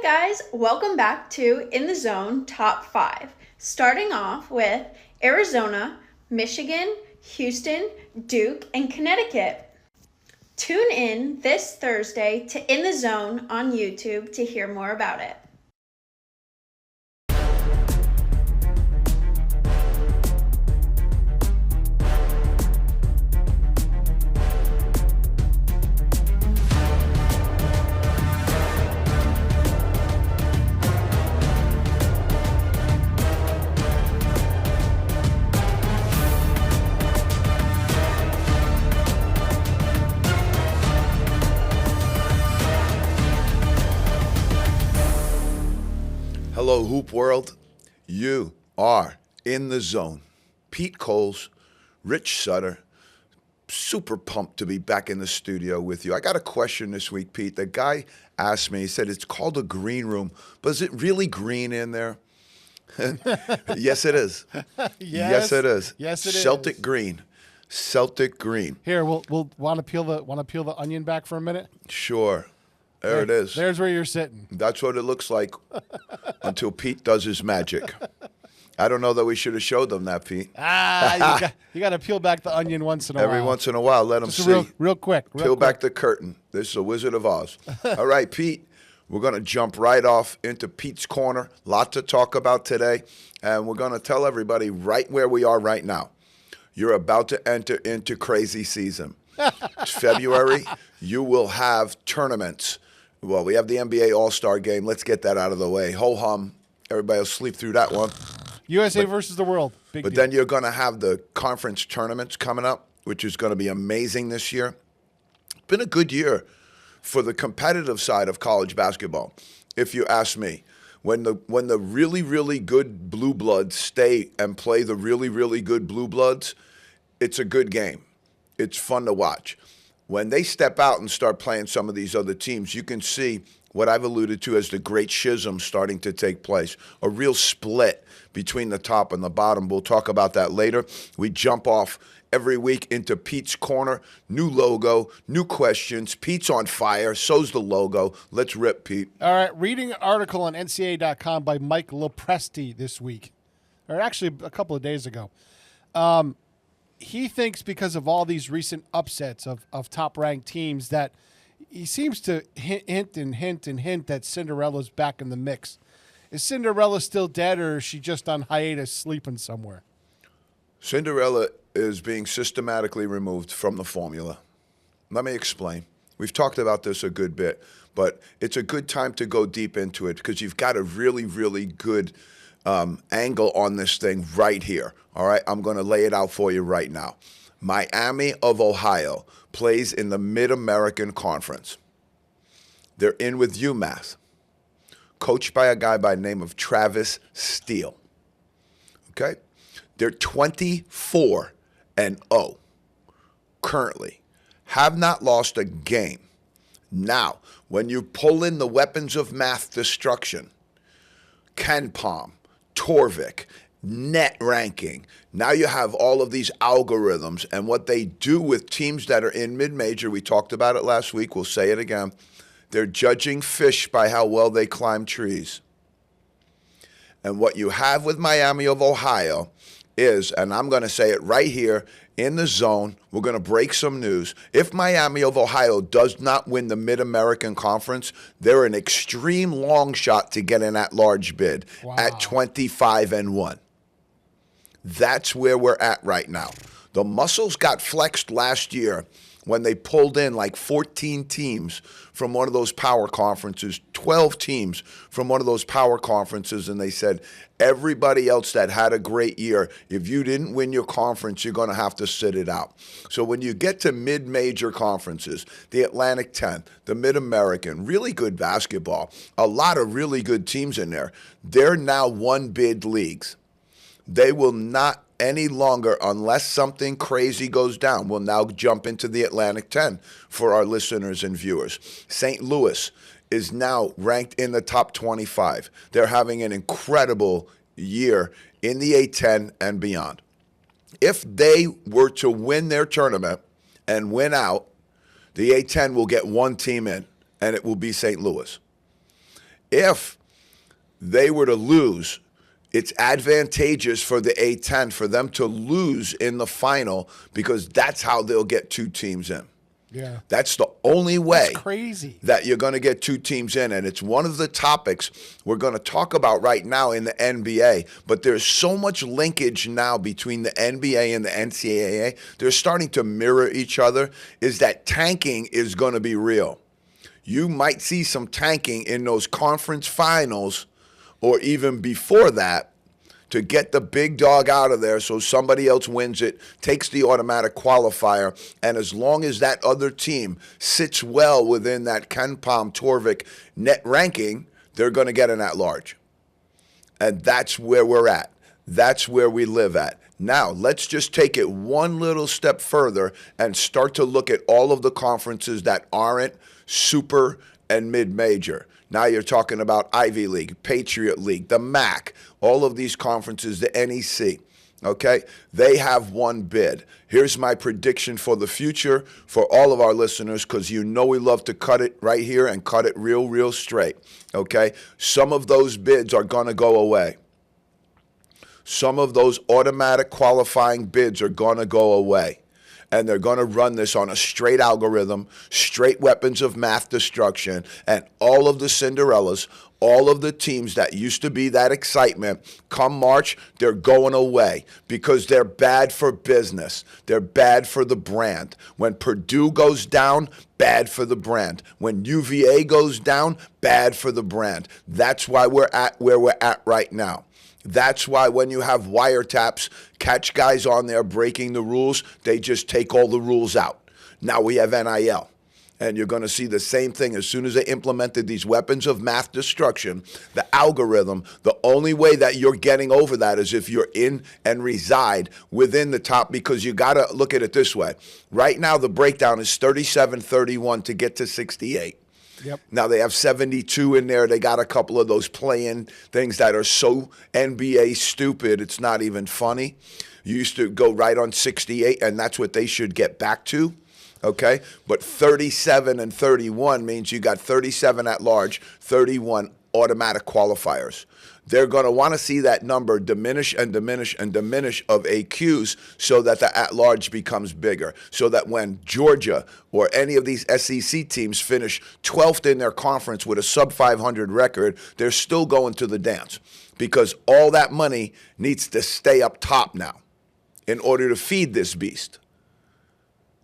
guys, welcome back to In the Zone Top 5. Starting off with Arizona, Michigan, Houston, Duke, and Connecticut. Tune in this Thursday to In the Zone on YouTube to hear more about it. Hello, Hoop World. You are in the zone. Pete Coles, Rich Sutter, super pumped to be back in the studio with you. I got a question this week, Pete. The guy asked me, he said, it's called a green room, but is it really green in there? Yes, it is. Yes, it is. Yes, it Celtic is. Green. Celtic Green. Here, we'll want to peel the onion back for a minute. Sure. There it is. There's where you're sitting. That's what it looks like until Pete does his magic. I don't know that we should have showed them that, Pete. You got to peel back the onion once in a while. Every once in a while, let them Just see. real quick. Peel back the curtain. This is a Wizard of Oz. All right, Pete, we're going to jump right off into Pete's Corner. Lot to talk about today, and we're going to tell everybody right where we are right now. You're about to enter into crazy season. It's February. You will have tournaments. Well, we have the NBA All-Star Game. Let's get that out of the way. Ho-hum. Everybody will sleep through that one. USA versus the world. Big But deal. then you're going to have the conference tournaments coming up, which is going to be amazing this year. It's been a good year for the competitive side of college basketball, if you ask me. When the really, really good blue bloods stay and play the really, really good blue bloods, it's a good game. It's fun to watch. When they step out and start playing some of these other teams, you can see what I've alluded to as the great schism starting to take place, a real split between the top and the bottom. We'll talk about that later. We jump off every week into Pete's Corner. New logo, new questions. Pete's on fire. So's the logo. Let's rip, Pete. All right, reading an article on NCAA.com by Mike Lopresti this week, or actually a couple of days ago. He thinks because of all these recent upsets of top-ranked teams that he seems to hint that Cinderella's back in the mix. Is Cinderella still dead, or is she just on hiatus sleeping somewhere? Cinderella is being systematically removed from the formula. Let me explain. We've talked about this a good bit, but it's a good time to go deep into it because you've got a really, really good angle on this thing right here. All right, I'm going to lay it out for you right now. Miami of Ohio plays in the Mid-American Conference. They're in with UMass, coached by a guy by the name of Travis Steele. Okay? They're 24-0 currently. Have not lost a game. Now, when you pull in the weapons of math destruction, KenPom, Torvik, net ranking. Now you have all of these algorithms and what they do with teams that are in mid-major. We talked about it last week. We'll say it again. They're judging fish by how well they climb trees. And what you have with Miami of Ohio is, and I'm going to say it right here in the zone, we're going to break some news. If Miami of Ohio does not win the Mid-American Conference, they're an extreme long shot to get an at-large bid at 25-1. That's where we're at right now. The muscles got flexed last year when they pulled in like 14 teams from one of those power conferences, 12 teams from one of those power conferences, and they said, everybody else that had a great year, if you didn't win your conference, you're going to have to sit it out. So when you get to mid-major conferences, the Atlantic 10, the Mid-American, really good basketball, a lot of really good teams in there, they're now one-bid leagues. They will not any longer, unless something crazy goes down, we'll now jump into the Atlantic 10 for our listeners and viewers. St. Louis is now ranked in the top 25. They're having an incredible year in the A10 and beyond. If they were to win their tournament and win out, the A10 will get one team in, and it will be St. Louis. if they were to lose, it's advantageous for the A-10 for them to lose in the final because that's how they'll get 2 teams in. Yeah. That's the only way That's crazy. that you're going to get 2 teams in. And it's one of the topics we're going to talk about right now in the NBA. But there's so much linkage now between the NBA and the NCAA. They're starting to mirror each other, is that tanking is going to be real. You might see some tanking in those conference finals or even before that, to get the big dog out of there so somebody else wins it, takes the automatic qualifier, and as long as that other team sits well within that KenPom Torvik net ranking, they're going to get an at-large. And that's where we're at. That's where we live at. Now, let's just take it one little step further and start to look at all of the conferences that aren't super and mid-major. Now you're talking about Ivy League, Patriot League, the MAC, all of these conferences, the NEC, okay? They have one bid. Here's my prediction for the future for all of our listeners, because you know we love to cut it right here and cut it real straight, okay? Some of those bids are going to go away. Some of those automatic qualifying bids are going to go away. And they're going to run this on a straight algorithm, straight weapons of math destruction, and all of the Cinderellas, all of the teams that used to be that excitement, come March, they're going away because they're bad for business. They're bad for the brand. When Purdue goes down, bad for the brand. When UVA goes down, bad for the brand. That's why we're at where we're at right now. That's why when you have wiretaps, catch guys on there breaking the rules, they just take all the rules out. Now we have NIL. And you're going to see the same thing as soon as they implemented these weapons of math destruction, the algorithm, the only way that you're getting over that is if you're in and reside within the top, because you got to look at it this way. Right now, the breakdown is 37-31 to get to 68. Yep. Now they have 72 in there. They got a couple of those play-in things that are so NBA stupid, it's not even funny. You used to go right on 68, and that's what they should get back to, okay? But 37 and 31 means you got 37 at large, 31 automatic qualifiers. They're going to want to see that number diminish and diminish and diminish of AQs so that the at-large becomes bigger, so that when Georgia or any of these SEC teams finish 12th in their conference with a sub-500 record, they're still going to the dance because all that money needs to stay up top now in order to feed this beast.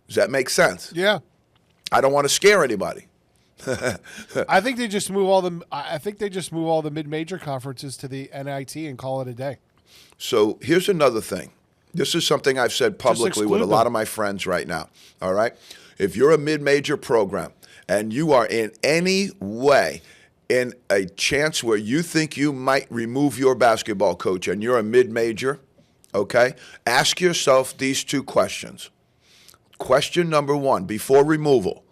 Does that make sense? Yeah. I don't want to scare anybody. I think they just move all the mid-major conferences to the NIT and call it a day. So here's another thing. This is something I've said publicly with a lot of my friends right now. All right? If you're a mid-major program and you are in any way in a chance where you think you might remove your basketball coach and you're a mid-major, okay, ask yourself these 2 questions. Question number 1, before removal,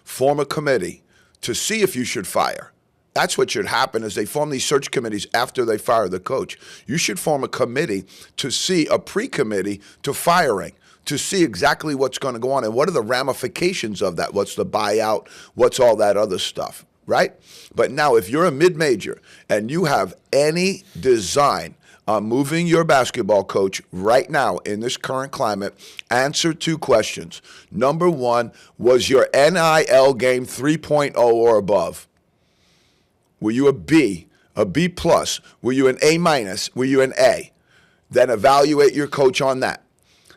form a committee to see if you should fire. That's what should happen is they form these search committees after they fire the coach. You should form a committee to see, a pre-committee to firing, to see exactly what's going to go on and what are the ramifications of that. What's the buyout? What's all that other stuff, right? But now if you're a mid-major and you have any design on moving your basketball coach right now in this current climate, answer 2 questions. Number 1, was your NIL game 3.0 or above? Were you a B plus? Were you an A minus? Were you an A? Then evaluate your coach on that.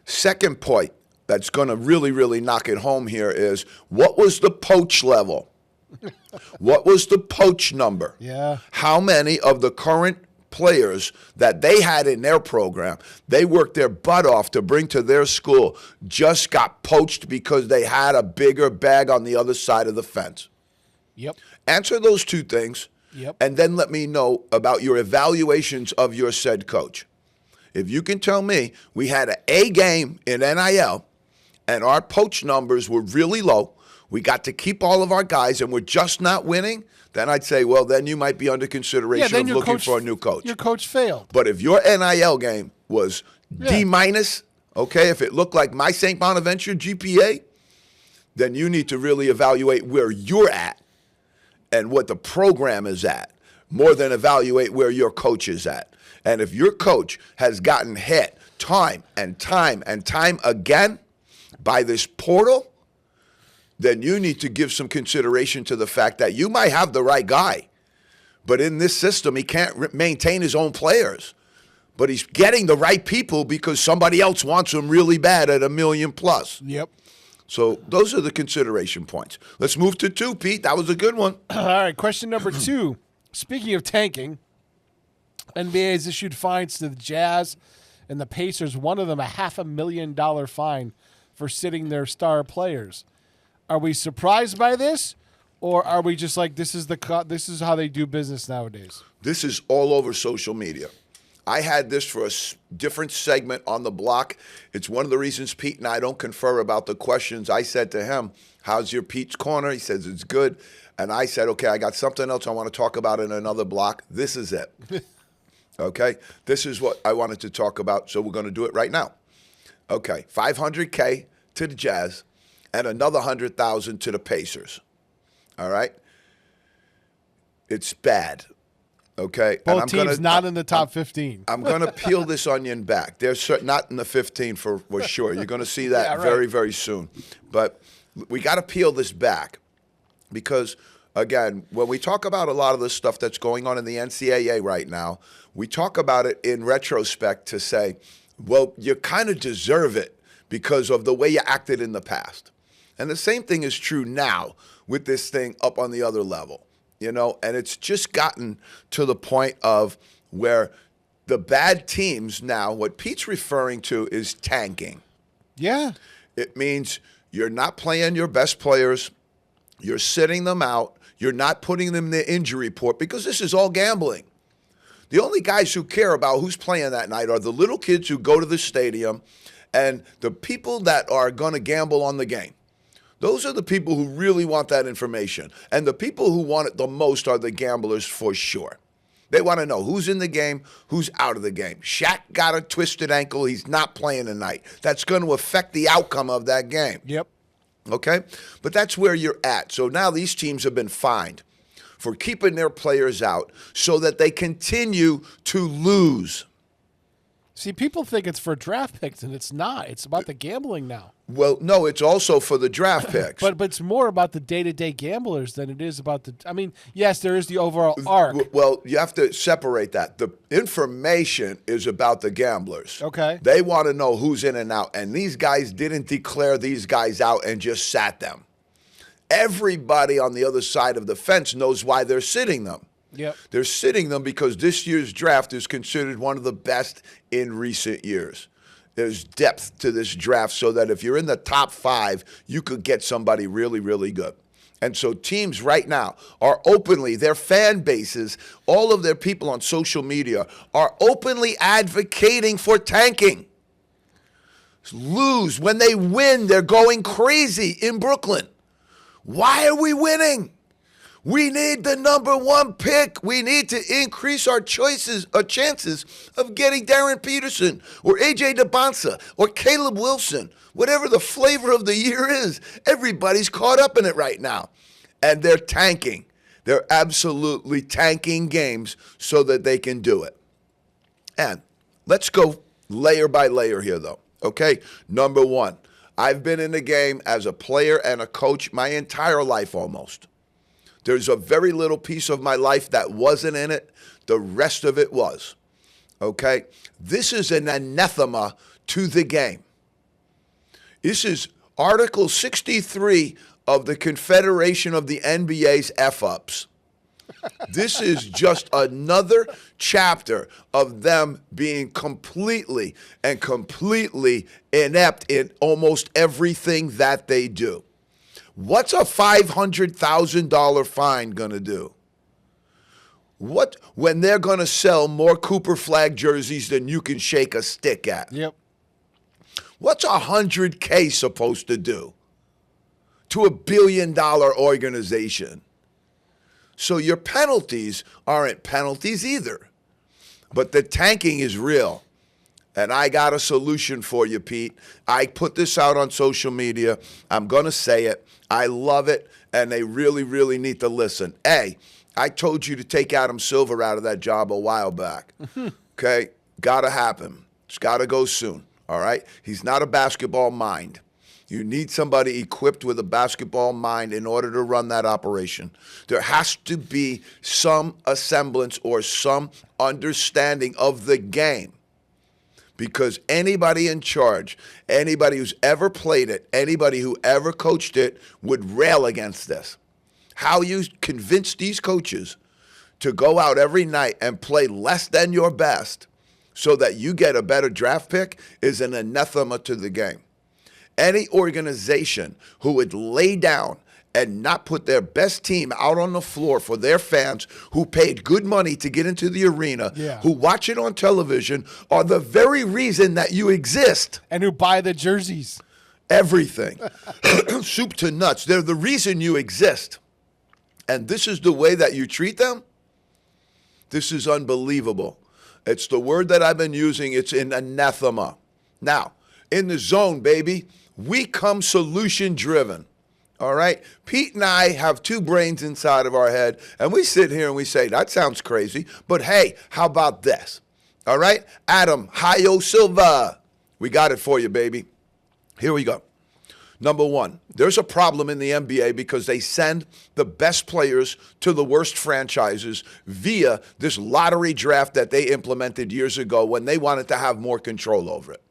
Second point that's going to really knock it home here is, what was the poach level? What was the poach number? Yeah. How many of the current players that they had in their program, they worked their butt off to bring to their school, just got poached because they had a bigger bag on the other side of the fence? Yep. Answer those 2 things, and then let me know about your evaluations of your said coach. If you can tell me we had an A game in NIL and our poach numbers were really low, we got to keep all of our guys and we're just not winning, then I'd say, well, then you might be under consideration of looking for a new coach. Your coach failed. But if your NIL game was D minus, okay, if it looked like my St. Bonaventure GPA, then you need to really evaluate where you're at and what the program is at more than evaluate where your coach is at. And if your coach has gotten hit time and time and time again by this portal, then you need to give some consideration to the fact that you might have the right guy, but in this system, he can't maintain his own players. But he's getting the right people because somebody else wants him really bad at $1 million plus. Yep. So those are the consideration points. Let's move to 2, Pete. That was a good one. All right, question number 2. Speaking of tanking, NBA has issued fines to the Jazz and the Pacers, one of them a $500,000 fine for sitting their star players. Are we surprised by this, or are we just like, this is how they do business nowadays? This is all over social media. I had this for a different segment on the block. It's one of the reasons Pete and I don't confer about the questions. I said to him, how's your Pete's Corner? He says, it's good. And I said, okay, I got something else I want to talk about in another block. This is it. Okay? This is what I wanted to talk about, so we're going to do it right now. Okay, $500K to the Jazz and another $100,000 to the Pacers. All right? It's bad. Okay, both teams not in the top 15. I'm going to peel this onion back. They're not in the 15 for sure. You're going to see that very, very soon. But we got to peel this back because, again, when we talk about a lot of the stuff that's going on in the NCAA right now, we talk about it in retrospect to say, well, you kind of deserve it because of the way you acted in the past. And the same thing is true now with this thing up on the other level. You know, and it's just gotten to the point of where the bad teams now, what Pete's referring to is tanking. Yeah. It means you're not playing your best players. You're sitting them out. You're not putting them in the injury report because this is all gambling. The only guys who care about who's playing that night are the little kids who go to the stadium and the people that are going to gamble on the game. Those are the people who really want that information. And the people who want it the most are the gamblers for sure. They want to know who's in the game, who's out of the game. Shaq got a twisted ankle. He's not playing tonight. That's going to affect the outcome of that game. Yep. Okay? But that's where you're at. So now these teams have been fined for keeping their players out so that they continue to lose. See, people think it's for draft picks, and it's not. It's about the gambling now. Well, no, it's also for the draft picks. But it's more about the day-to-day gamblers than it is about the – I mean, yes, there is the overall arc. Well, you have to separate that. The information is about the gamblers. Okay. They want to know who's in and out, and these guys didn't declare these guys out and just sat them. Everybody on the other side of the fence knows why they're sitting them. Yep. They're sitting them because this year's draft is considered one of the best in recent years. There's depth to this draft so that if you're in the top 5, you could get somebody really, really good. And so teams right now are openly, their fan bases, all of their people on social media are openly advocating for tanking. Lose. When they win, they're going crazy in Brooklyn. Why are we winning? We need the number 1 pick. We need to increase our chances of getting Darren Peterson or A.J. DeBonsa or Caleb Wilson, whatever the flavor of the year is. Everybody's caught up in it right now. And they're tanking. They're absolutely tanking games so that they can do it. And let's go layer by layer here, though. Okay, number 1, I've been in the game as a player and a coach my entire life almost. There's a very little piece of my life that wasn't in it. The rest of it was. Okay? This is an anathema to the game. This is Article 63 of the Confederation of the NBA's F-ups. This is just another chapter of them being completely inept in almost everything that they do. What's a $500,000 fine going to do? What when they're going to sell more Cooper flag jerseys than you can shake a stick at? Yep. What's $100K supposed to do to $1 billion organization? So your penalties aren't penalties either. But the tanking is real. And I got a solution for you, Pete. I put this out on social media. I'm going to say it. I love it, and they really, really need to listen. A, I told you to take Adam Silver out of that job a while back. Okay? Got to happen. It's got to go soon. All right? He's not a basketball mind. You need somebody equipped with a basketball mind in order to run that operation. There has to be some semblance or some understanding of the game. Because anybody in charge, anybody who's ever played it, anybody who ever coached it would rail against this. How you convince these coaches to go out every night and play less than your best so that you get a better draft pick is an anathema to the game. Any organization who would lay down and not put their best team out on the floor for their fans who paid good money to get into the arena, who watch it on television, are the very reason that you exist. And who buy the jerseys. Everything. Soup to nuts. They're the reason you exist. And this is the way that you treat them? This is unbelievable. It's the word that I've been using. It's an anathema. Now, in the zone, baby, we come solution-driven. All right? Pete and I have two brains inside of our head, and we sit here and we say, that sounds crazy, but hey, how about this? All right? Adam, Hayo Silva. We got it for you, baby. Here we go. Number one, there's a problem in the NBA because they send the best players to the worst franchises via this lottery draft that they implemented years ago when they wanted to have more control over it.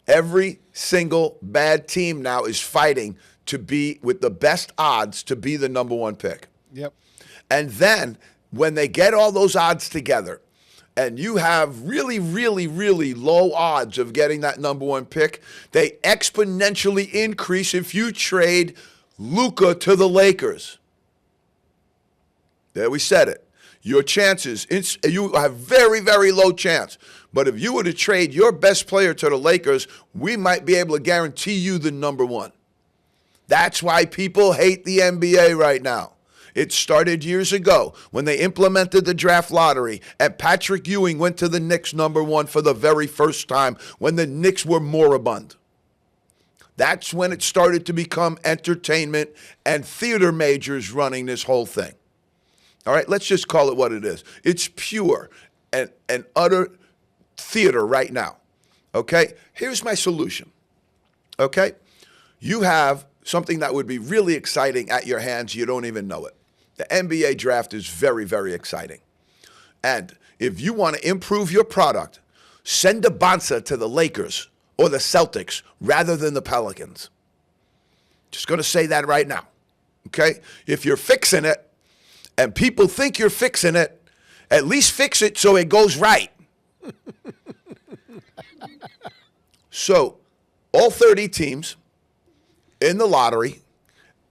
Every single bad team now is fighting to be with the best odds to be the number one pick. Yep. And then when they get all those odds together and you have really, really, really low odds of getting that number one pick, they exponentially increase if you trade Luka to the Lakers. There we said it. Your chances, you have very, very low chance. But if you were to trade your best player to the Lakers, we might be able to guarantee you the number one. That's why people hate the NBA right now. It started years ago when they implemented the draft lottery and Patrick Ewing went to the Knicks number one for the very first time when the Knicks were moribund. That's when it started to become entertainment and theater majors running this whole thing. All right, let's just call it what it is. It's pure and utter theater right now. Okay, here's my solution. Okay, you have something that would be really exciting at your hands. You don't even know it. The NBA draft is very, very exciting. And if you want to improve your product, send a Bonsa to the Lakers or the Celtics rather than the Pelicans. Just going to say that right now. Okay, if you're fixing it, and people think you're fixing it, at least fix it so it goes right. So, all 30 teams in the lottery,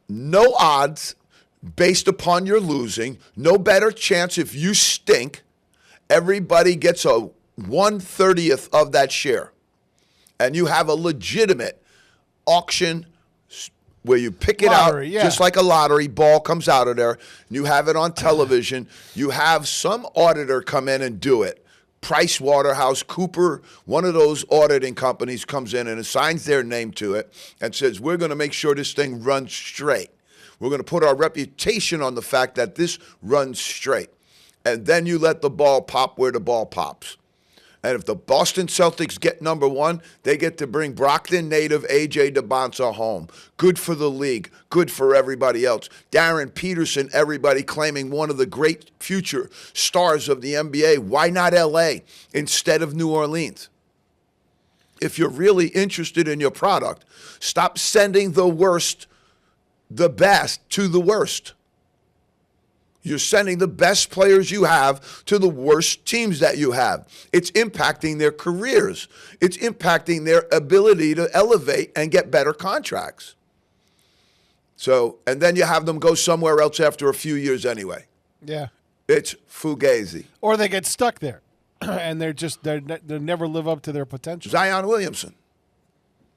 no odds based upon your losing, no better chance if you stink. Everybody gets a 1/30th of that share. And you have a legitimate auction where you pick it out just like a lottery, ball comes out of there, and you have it on television. You have some auditor come in and do it. Price Waterhouse Cooper, one of those auditing companies comes in and assigns their name to it and says, we're going to make sure this thing runs straight. We're going to put our reputation on the fact that this runs straight. And then you let the ball pop where the ball pops. And if the Boston Celtics get number one, they get to bring Brockton native A.J. DeBonsa home. Good for the league. Good for everybody else. Darren Peterson, everybody claiming one of the great future stars of the NBA. Why not L.A. instead of New Orleans? If you're really interested in your product, stop sending the worst, the best to the worst. You're sending the best players you have to the worst teams that you have. It's impacting their careers. It's impacting their ability to elevate and get better contracts. So, and then you have them go somewhere else after a few years anyway. Yeah. It's fugazi. Or they get stuck there, and they never live up to their potential. Zion Williamson,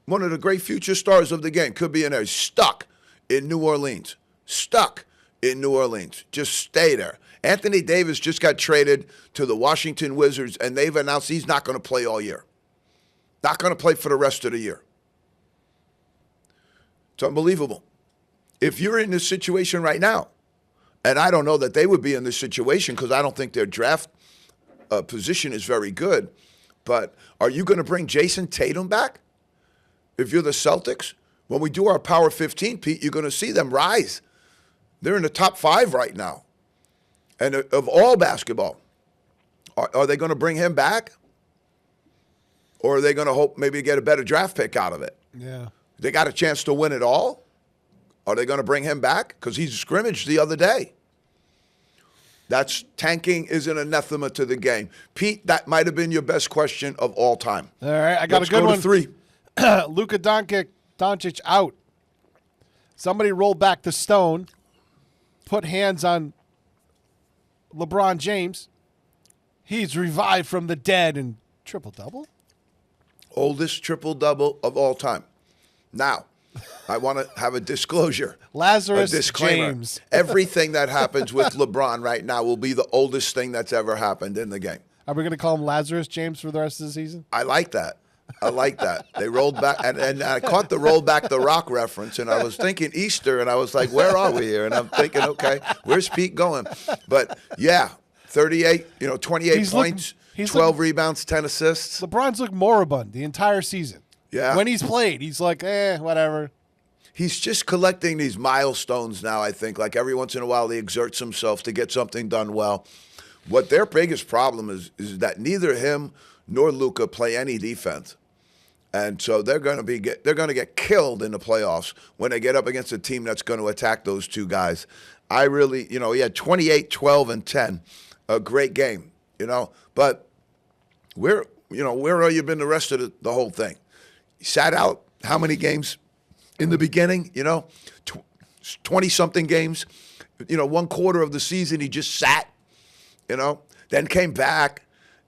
one of the great future stars of the game, could be in there. Stuck in New Orleans. Stuck in New Orleans. Just stay there. Anthony Davis just got traded to the Washington Wizards, and they've announced he's not going to play all year. Not going to play for the rest of the year. It's unbelievable. If you're in this situation right now, And I don't know that they would be in this situation because I don't think their draft position is very good. But are you going to bring Jason Tatum back if you're the Celtics? When we do our Power 15, Pete, you're going to see them rise. They're in the top 5 right now. And of all basketball, are they going to bring him back? Or are they going to hope maybe get a better draft pick out of it? Yeah. They got a chance to win it all? Are they going to bring him back? Because he scrimmaged the other day. That's tanking is an anathema to the game. Pete, that might have been your best question of all time. All right, I got Let's a good go one. To 3. Luka Doncic out. Somebody rolled back the stone, put hands on LeBron James. He's revived from the dead and triple-double. Oldest triple-double of all time. Now, I want to have a disclosure. Lazarus a disclaimer. James. Everything that happens with LeBron right now will be the oldest thing that's ever happened in the game. Are we going to call him Lazarus James for the rest of the season? I like that. I like that. They rolled back, and I caught the roll back the rock reference, and I was thinking Easter, and I was like, where are we here? And I'm thinking, okay, where's Pete going? But, yeah, 38, 28 points, 12 rebounds, 10 assists. LeBron's looked moribund the entire season. Yeah. When he's played, he's like, whatever. He's just collecting these milestones now, I think. Like every once in a while, he exerts himself to get something done well. What their biggest problem is that neither him nor Luka play any defense. And so they're going to get killed in the playoffs when they get up against a team that's going to attack those two guys. I really, he had 28, 12, and 10. A great game, But where have you been the rest of the whole thing? He sat out how many games in the beginning, 20-something games. One quarter of the season he just sat, then came back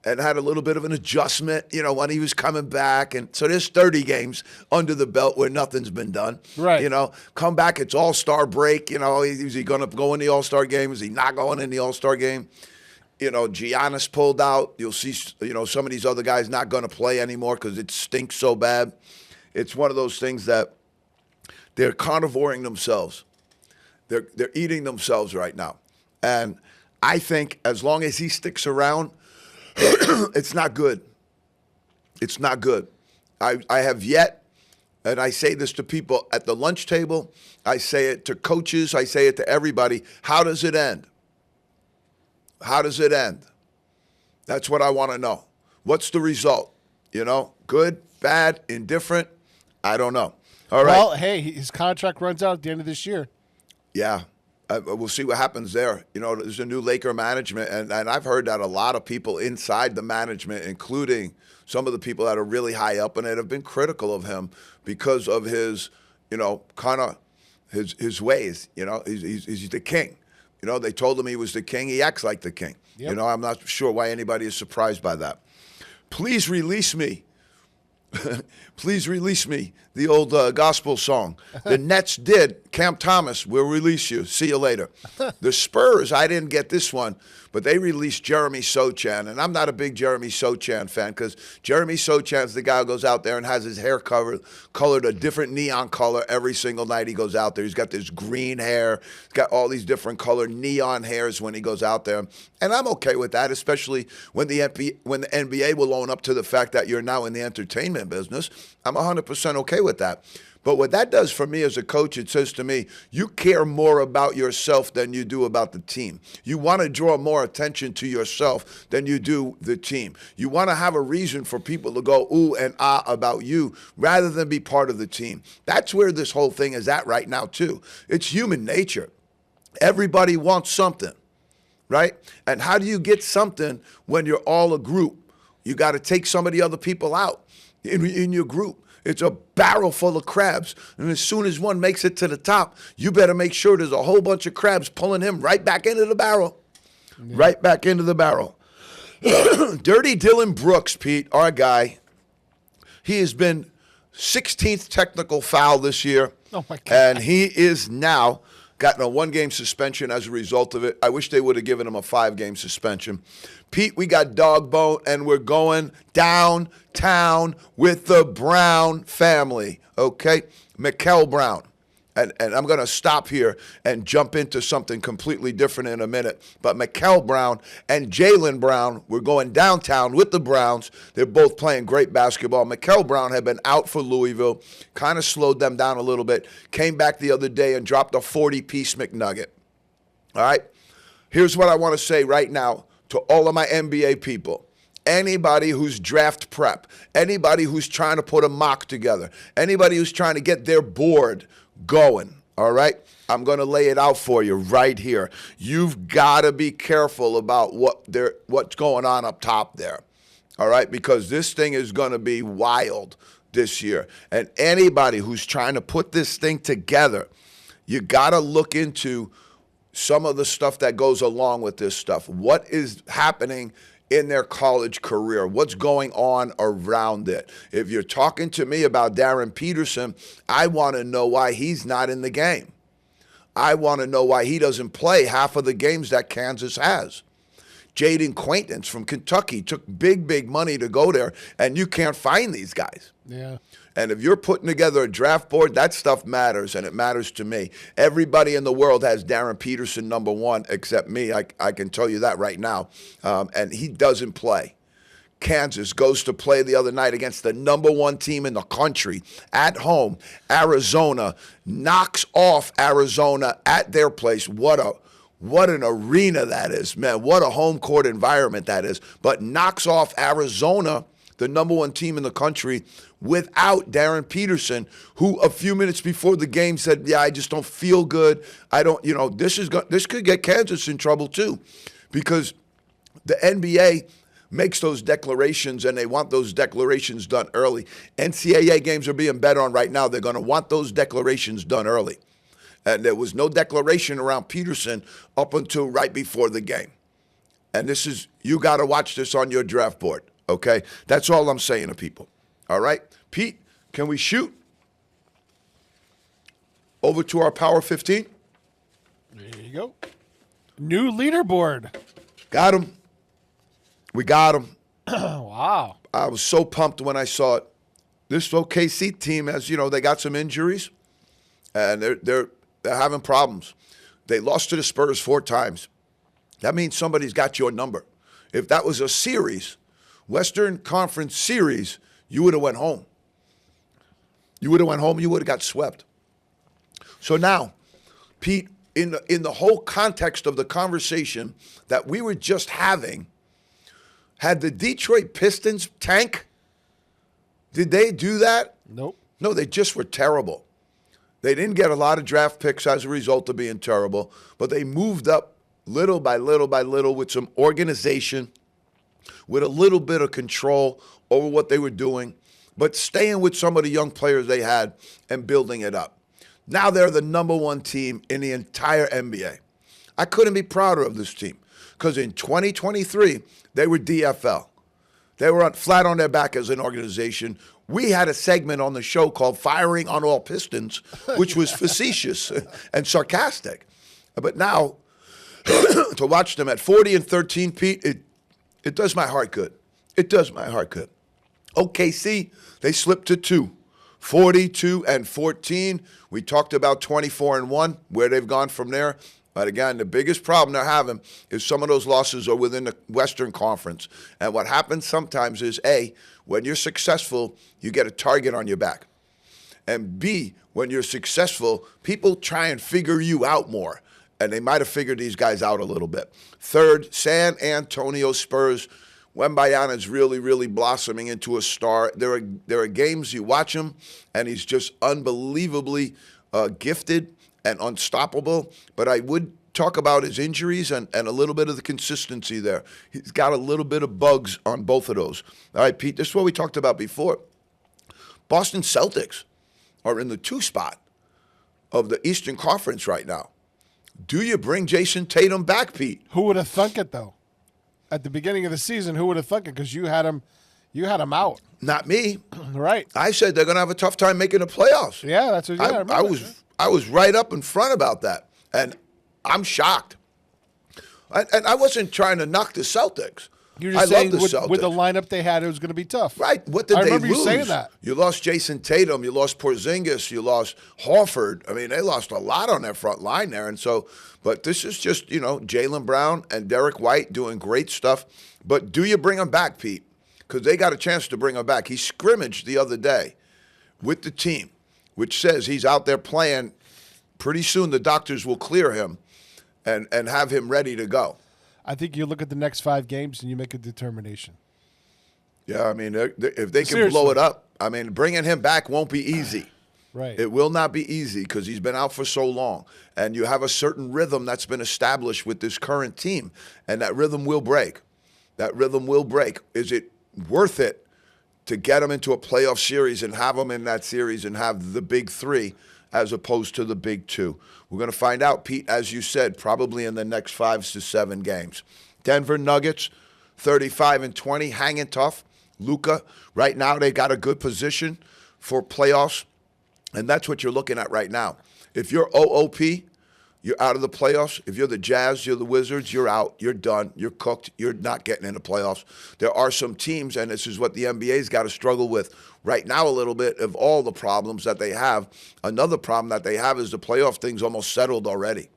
and had a little bit of an adjustment, when he was coming back. And so there's 30 games under the belt where nothing's been done. Right. Come back, it's All-Star break. Is he going to go in the All-Star game? Is he not going in the All-Star game? Giannis pulled out. You'll see, some of these other guys not going to play anymore because it stinks so bad. It's one of those things that they're carnivoring themselves. They're eating themselves right now. And I think as long as he sticks around, it's not good. It's not good. I have yet, and I say this to people at the lunch table, I say it to coaches, I say it to everybody, how does it end? How does it end? That's what I want to know. What's the result? Good, bad, indifferent? I don't know. All right. Well, hey, his contract runs out at the end of this year. Yeah. We'll see what happens there. There's a new Laker management, and I've heard that a lot of people inside the management, including some of the people that are really high up in it, have been critical of him because of his, kind of his ways. He's the king. They told him he was the king. He acts like the king. Yep. I'm not sure why anybody is surprised by that. Please release me. Please release me, the old gospel song. The Nets did. Cam Thomas will release you. See you later. The Spurs, I didn't get this one, but they released Jeremy Sochan. And I'm not a big Jeremy Sochan fan because Jeremy Sochan's the guy who goes out there and has his hair colored a different neon color every single night he goes out there. He's got this green hair. He's got all these different colored neon hairs when he goes out there. And I'm okay with that, especially when the NBA will own up to the fact that you're now in the entertainment business. I'm 100% okay with that. But what that does for me as a coach, it says to me, you care more about yourself than you do about the team. You want to draw more attention to yourself than you do the team. You want to have a reason for people to go ooh and ah about you rather than be part of the team. That's where this whole thing is at right now, too. It's human nature. Everybody wants something, right? And how do you get something when you're all a group? You got to take some of the other people out in your group. It's a barrel full of crabs. And as soon as one makes it to the top, you better make sure there's a whole bunch of crabs pulling him right back into the barrel. Yeah. Right back into the barrel. Dirty Dylan Brooks, Pete, our guy. He has been 16th technical foul this year. Oh, my God. And he is now gotten a 1-game suspension as a result of it. I wish they would have given him a 5-game suspension. Pete, we got dog bone, and we're going downtown with the Brown family, okay? Mikkel Brown, and I'm going to stop here and jump into something completely different in a minute. But Mikal Brown and Jaylen Brown were going downtown with the Browns. They're both playing great basketball. Mikal Brown had been out for Louisville, kind of slowed them down a little bit, came back the other day and dropped a 40-piece McNugget. All right? Here's what I want to say right now to all of my NBA people. Anybody who's draft prep, anybody who's trying to put a mock together, anybody who's trying to get their board going, all right? I'm going to lay it out for you right here. You've got to be careful about what's going on up top there, all right? Because this thing is going to be wild this year. And anybody who's trying to put this thing together, you got to look into some of the stuff that goes along with this stuff. What is happening in their college career? What's going on around it? If you're talking to me about Darren Peterson, I want to know why he's not in the game. I want to know why he doesn't play half of the games that Kansas has. Jaden Quaintance from Kentucky took big money to go there, and you can't find these guys. Yeah. And if you're putting together a draft board, that stuff matters, and it matters to me. Everybody in the world has Darren Peterson number one except me. I can tell you that right now. And he doesn't play. Kansas goes to play the other night against the number one team in the country at home. Arizona knocks off Arizona at their place. What an arena that is, man. What a home court environment that is. But knocks off Arizona, the number one team in the country, without Darren Peterson, who a few minutes before the game said, I just don't feel good. This could get Kansas in trouble too, because the NBA makes those declarations, and they want those declarations done early. NCAA games are being bet on right now. They're going to want those declarations done early. And there was no declaration around Peterson up until right before the game. And you got to watch this on your draft board, okay? That's all I'm saying to people. All right? Pete, can we shoot? Over to our Power 15. There you go. New leaderboard. Got him. We got him. Wow. I was so pumped when I saw it. This OKC team, as you know, they got some injuries, and they're having problems. They lost to the Spurs 4 times. That means somebody's got your number. If that was a series, Western Conference series, you would have went home. You would have went home. You would have got swept. So now, Pete, in the whole context of the conversation that we were just having, had the Detroit Pistons tank? Did they do that? Nope. No, they just were terrible. They didn't get a lot of draft picks as a result of being terrible, but they moved up little by little by little with some organization, with a little bit of control over what they were doing, but staying with some of the young players they had and building it up. Now they're the number one team in the entire NBA. I couldn't be prouder of this team because in 2023, they were DFL. They were flat on their back as an organization. We had a segment on the show called Firing on All Pistons, which was facetious and sarcastic. But now, to watch them at 40-13, Pete, it does my heart good. It does my heart good. OKC, they slipped to 2. 42-14. We talked about 24-1, where they've gone from there. But again, the biggest problem they're having is some of those losses are within the Western Conference. And what happens sometimes is, A, when you're successful, you get a target on your back. And B, when you're successful, people try and figure you out more. And they might have figured these guys out a little bit. Third, San Antonio Spurs. Wembanyama's really, really blossoming into a star. There are games you watch him, and he's just unbelievably gifted and unstoppable. But I would talk about his injuries and a little bit of the consistency there. He's got a little bit of bugs on both of those. All right, Pete, this is what we talked about before. Boston Celtics are in the 2 spot of the Eastern Conference right now. Do you bring Jason Tatum back, Pete? Who would have thunk it, though? At the beginning of the season, who would have thunk it? Because you had him out. Not me. Right. I said they're going to have a tough time making the playoffs. Yeah, that's what I was right up in front about that, and I'm shocked. And I wasn't trying to knock the Celtics. You're I just love saying the with the Celtics. lineup they had, it was going to be tough. Right. What did I they remember lose? you saying that. You lost Jason Tatum. You lost Porzingis. You lost Horford. I mean, they lost a lot on their front line there. And so, but this is just, Jaylen Brown and Derek White doing great stuff. But do you bring them back, Pete? Because they got a chance to bring him back. He scrimmaged the other day with the team, which says he's out there playing. Pretty soon the doctors will clear him and have him ready to go. I think you look at the next 5 games and you make a determination. Yeah, I mean, if they can Seriously. blow it up, I mean, bringing him back won't be easy. Right. It will not be easy because he's been out for so long. And you have a certain rhythm that's been established with this current team, and that rhythm will break. That rhythm will break. Is it worth it to get them into a playoff series and have them in that series and have the big 3 as opposed to the big 2? We're going to find out, Pete, as you said, probably in the next 5 to 7 games. Denver Nuggets, 35-20, hanging tough. Luka, right now they got a good position for playoffs, and that's what you're looking at right now. If you're OOP, you're out of the playoffs. If you're the Jazz, you're the Wizards, you're out. You're done. You're cooked. You're not getting into playoffs. There are some teams, and this is what the NBA's got to struggle with right now a little bit of all the problems that they have. Another problem that they have is the playoff thing's almost settled already.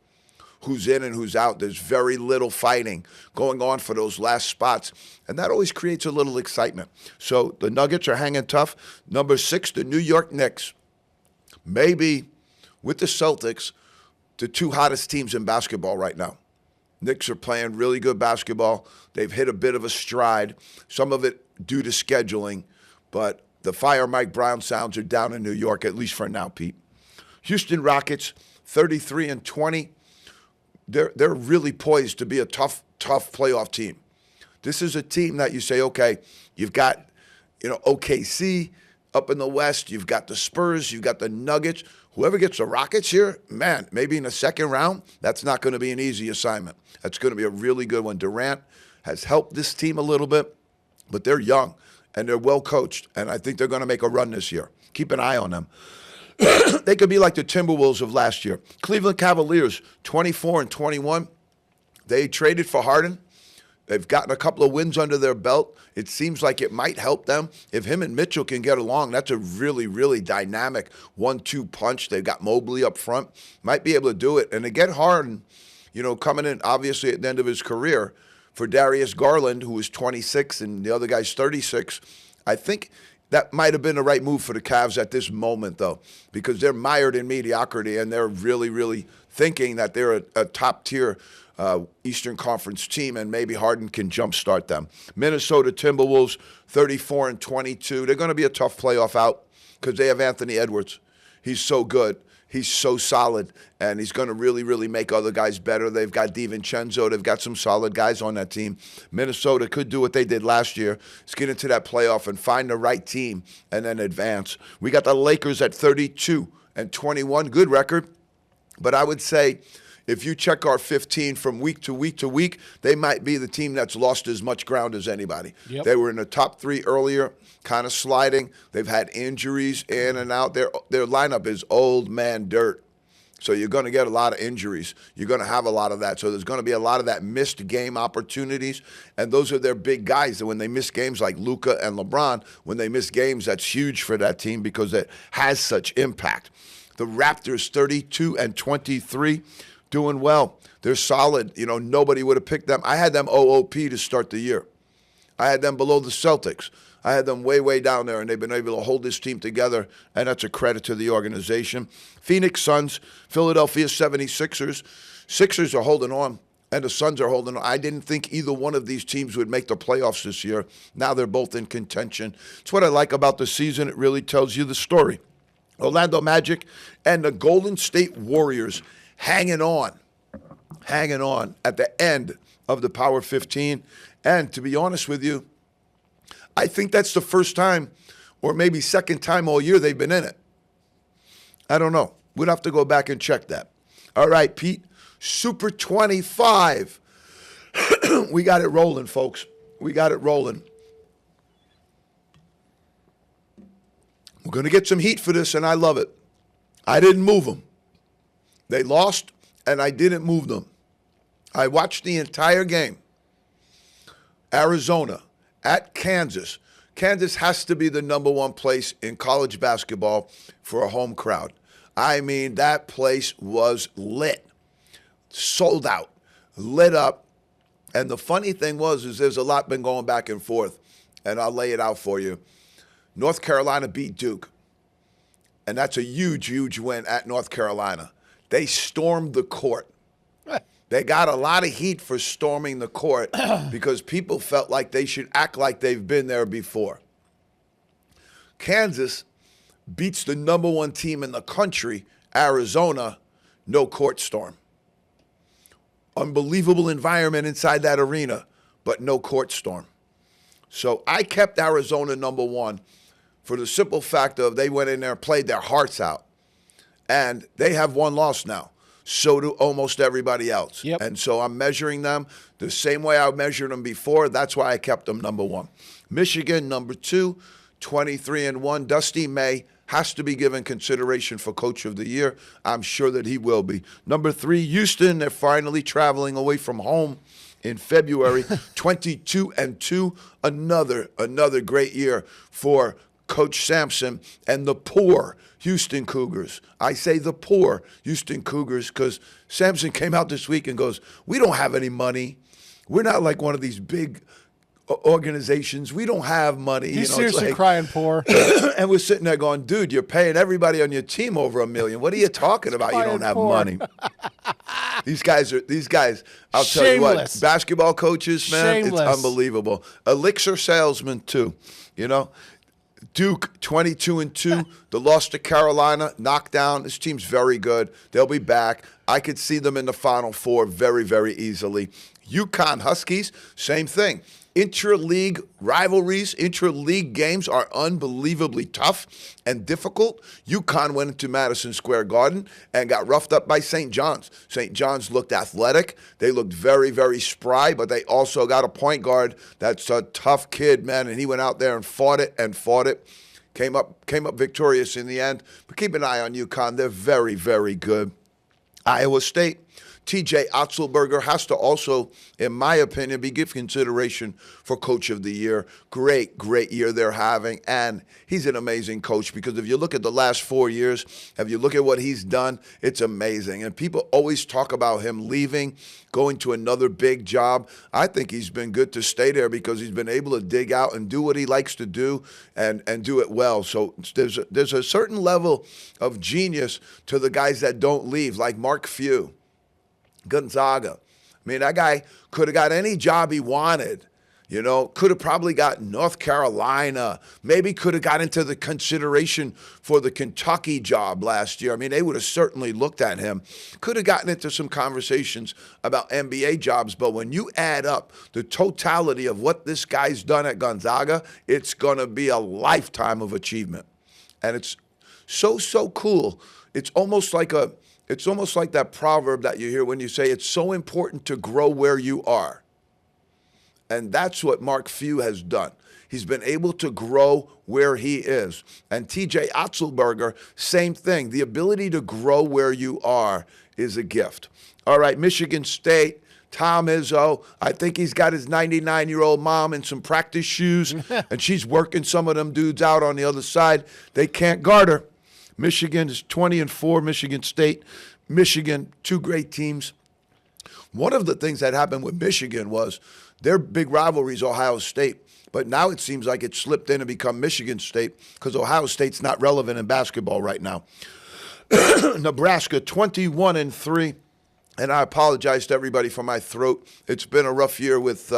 Who's in and who's out. There's very little fighting going on for those last spots, and that always creates a little excitement. So the Nuggets are hanging tough. Number 6, the New York Knicks. Maybe with the Celtics, the 2 hottest teams in basketball right now. Knicks are playing really good basketball. They've hit a bit of a stride, some of it due to scheduling, but the Fire Mike Brown sounds are down in New York, at least for now, Pete. Houston Rockets, 33-20. They're really poised to be a tough playoff team. This is a team that you say, okay, you've got, OKC up in the West. You've got the Spurs. You've got the Nuggets. Whoever gets the Rockets here, man, maybe in the second round, that's not going to be an easy assignment. That's going to be a really good one. Durant has helped this team a little bit, but they're young and they're well coached, and I think they're going to make a run this year. Keep an eye on them. They could be like the Timberwolves of last year. Cleveland Cavaliers, 24-21. They traded for Harden. They've gotten a couple of wins under their belt. It seems like it might help them. If him and Mitchell can get along, that's a really, really dynamic 1-2 punch. They've got Mobley up front. Might be able to do it. And to get Harden, coming in obviously at the end of his career, for Darius Garland, who is 26 and the other guy's 36, I think that might have been the right move for the Cavs at this moment, though, because they're mired in mediocrity and they're really, really thinking that they're a top-tier Eastern Conference team, and maybe Harden can jumpstart them. Minnesota Timberwolves, 34-22. They're going to be a tough playoff out because they have Anthony Edwards. He's so good. He's so solid, and he's going to really, really make other guys better. They've got DiVincenzo. They've got some solid guys on that team. Minnesota could do what they did last year. Let's get into that playoff and find the right team and then advance. We got the Lakers at 32-21. Good record. But I would say if you check our 15 from week to week to week, they might be the team that's lost as much ground as anybody. Yep. They were in the top 3 earlier, kind of sliding. They've had injuries in and out. Their lineup is old man dirt. So you're going to get a lot of injuries. You're going to have a lot of that. So there's going to be a lot of that missed game opportunities. And those are their big guys. And when they miss games like Luka and LeBron, when they miss games, that's huge for that team because it has such impact. The Raptors, 32-23. Doing well. They're solid. Nobody would have picked them. I had them OOP to start the year. I had them below the Celtics. I had them way, way down there, and they've been able to hold this team together, and that's a credit to the organization. Phoenix Suns, Philadelphia 76ers. Sixers are holding on, and the Suns are holding on. I didn't think either one of these teams would make the playoffs this year. Now they're both in contention. It's what I like about the season. It really tells you the story. Orlando Magic and the Golden State Warriors hanging on at the end of the Power 15. And to be honest with you, I think that's the first time or maybe second time all year they've been in it. I don't know. We'd have to go back and check that. All right, Pete, Super 25. We got it rolling, folks. We got it rolling. We're going to get some heat for this, and I love it. I didn't move them. They lost, and I didn't move them. I watched the entire game. Arizona at Kansas. Kansas has to be the number one place in college basketball for a home crowd. I mean, that place was lit, sold out, lit up. And the funny thing is there's a lot been going back and forth, and I'll lay it out for you. North Carolina beat Duke, and that's a huge, huge win at North Carolina. They stormed the court. They got a lot of heat for storming the court because people felt like they should act like they've been there before. Kansas beats the number one team in the country, Arizona, no court storm. Unbelievable environment inside that arena, but no court storm. So I kept Arizona number one for the simple fact of they went in there and played their hearts out. And they have one loss now. So do almost everybody else. Yep. And so I'm measuring them the same way I measured them before. That's why I kept them number one. Michigan, number two, 23-1. Dusty May has to be given consideration for Coach of the Year. I'm sure that he will be. Number three, Houston. They're finally traveling away from home in February. 22-2. Another great year for Coach Sampson and the poor Houston Cougars. I say the poor Houston Cougars because Sampson came out this week and goes, we don't have any money. We're not like one of these big organizations. We don't have money. He's seriously crying poor. And we're sitting there going, dude, you're paying everybody on your team over $1 million. What are you talking about? You don't have money. These guys, I'll tell you what, basketball coaches, man, It's unbelievable. Elixir salesman, too, you know. Duke, 22-2. The loss to Carolina, knockdown. This team's very good. They'll be back. I could see them in the Final Four very, very easily. UConn Huskies, same thing. Intra-league rivalries, intra-league games are unbelievably tough and difficult. UConn went into Madison Square Garden and got roughed up by St. John's. St. John's looked athletic. They looked very, very spry, but they also got a point guard that's a tough kid, man, and he went out there and fought it. Came up victorious in the end. But keep an eye on UConn. They're very, very good. Iowa State. T.J. Otzelberger has to also, in my opinion, be given consideration for Coach of the Year. Great, great year they're having. And he's an amazing coach because if you look at the last 4 years, if you look at what he's done, it's amazing. And people always talk about him leaving, going to another big job. I think he's been good to stay there because he's been able to dig out and do what he likes to do and do it well. So there's a certain level of genius to the guys that don't leave, like Mark Few. Gonzaga. I mean, that guy could have got any job he wanted, you know, could have probably got North Carolina, maybe could have got into the consideration for the Kentucky job last year. I mean, they would have certainly looked at him, could have gotten into some conversations about NBA jobs, but when you add up the totality of what this guy's done at Gonzaga, it's going to be a lifetime of achievement. And it's so cool. It's almost like that proverb that you hear when you say it's so important to grow where you are. And that's what Mark Few has done. He's been able to grow where he is. And T.J. Otzelberger, same thing. The ability to grow where you are is a gift. All right, Michigan State, Tom Izzo. I think he's got his 99-year-old mom in some practice shoes, and she's working some of them dudes out on the other side. They can't guard her. Michigan is 20-4, Michigan State. Michigan, two great teams. One of the things that happened with Michigan was their big rivalry is Ohio State. But now it seems like it slipped in and become Michigan State because Ohio State's not relevant in basketball right now. Nebraska, 21-3. And I apologize to everybody for my throat. It's been a rough year with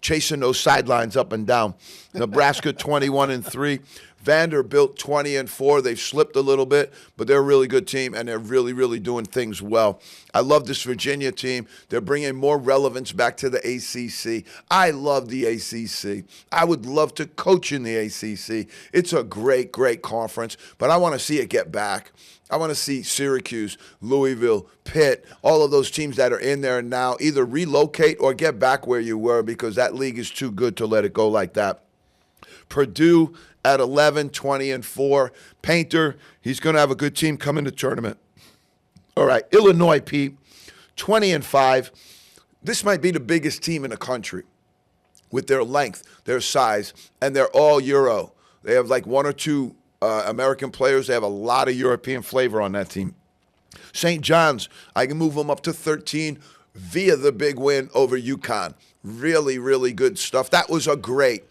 chasing those sidelines up and down. Nebraska, 21-3. Vanderbilt 20-4. They've slipped a little bit, but they're a really good team, and they're really, really doing things well. I love this Virginia team. They're bringing more relevance back to the ACC. I love the ACC. I would love to coach in the ACC. It's a great, great conference, but I want to see it get back. I want to see Syracuse, Louisville, Pitt, all of those teams that are in there now either relocate or get back where you were because that league is too good to let it go like that. Purdue at 11, 20-4. Painter, he's going to have a good team come in the tournament. All right, Illinois, Pete, 20-5. This might be the biggest team in the country. with their length, their size, and they're all Euro. They have like one or two American players. They have a lot of European flavor on that team. St. John's, I can move them up to 13 via the big win over UConn. Really, really good stuff. That was a great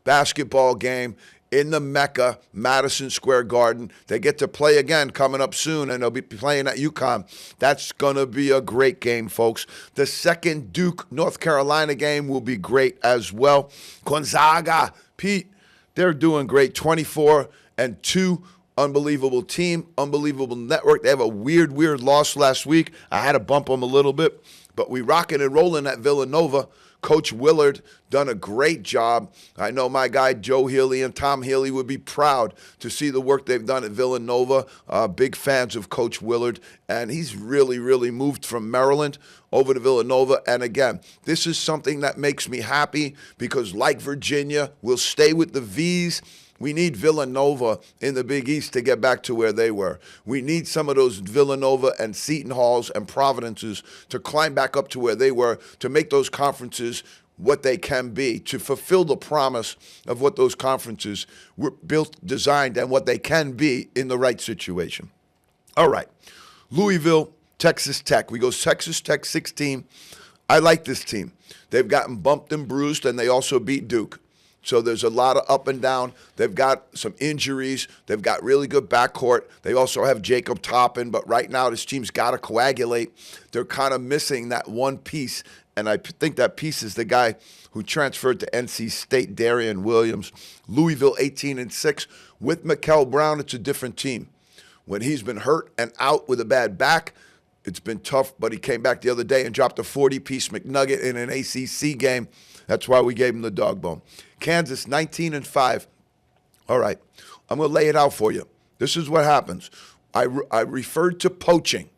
basketball game in the Mecca, Madison Square Garden. They get to play again coming up soon, and they'll be playing at UConn. That's going to be a great game, folks. The second Duke, North Carolina game will be great as well. Gonzaga, Pete, they're doing great. 24-2. Unbelievable team, unbelievable network. They have a weird loss last week. I had to bump them a little bit, but we rocking and rolling at Villanova. Coach Willard done a great job. I know my guy Joe Healy and Tom Healy would be proud to see the work they've done at Villanova. Big fans of Coach Willard, and he's really moved from Maryland over to Villanova. And again, this is something that makes me happy because like Virginia, we'll stay with the V's. We need Villanova in the Big East to get back to where they were. We need some of those Villanova and Seton Halls and Providences to climb back up to where they were, to make those conferences what they can be, to fulfill the promise of what those conferences were built, designed, and what they can be in the right situation. All right, Louisville, Texas Tech. We go Texas Tech 16. I like this team. They've gotten bumped and bruised, and they also beat Duke. So there's a lot of up and down. They've got some injuries. They've got really good backcourt. They also have Jacob Toppin, but right now this team's got to coagulate. They're kind of missing that one piece, and I think that piece is the guy who transferred to NC State, Darian Williams. Louisville 18-6. With Mikal Brown, it's a different team. When he's been hurt and out with a bad back, it's been tough, but he came back the other day and dropped a 40-piece McNugget in an ACC game. That's why we gave him the dog bone. Kansas, 19-5. All right, I'm going to lay it out for you. This is what happens. I referred to poaching.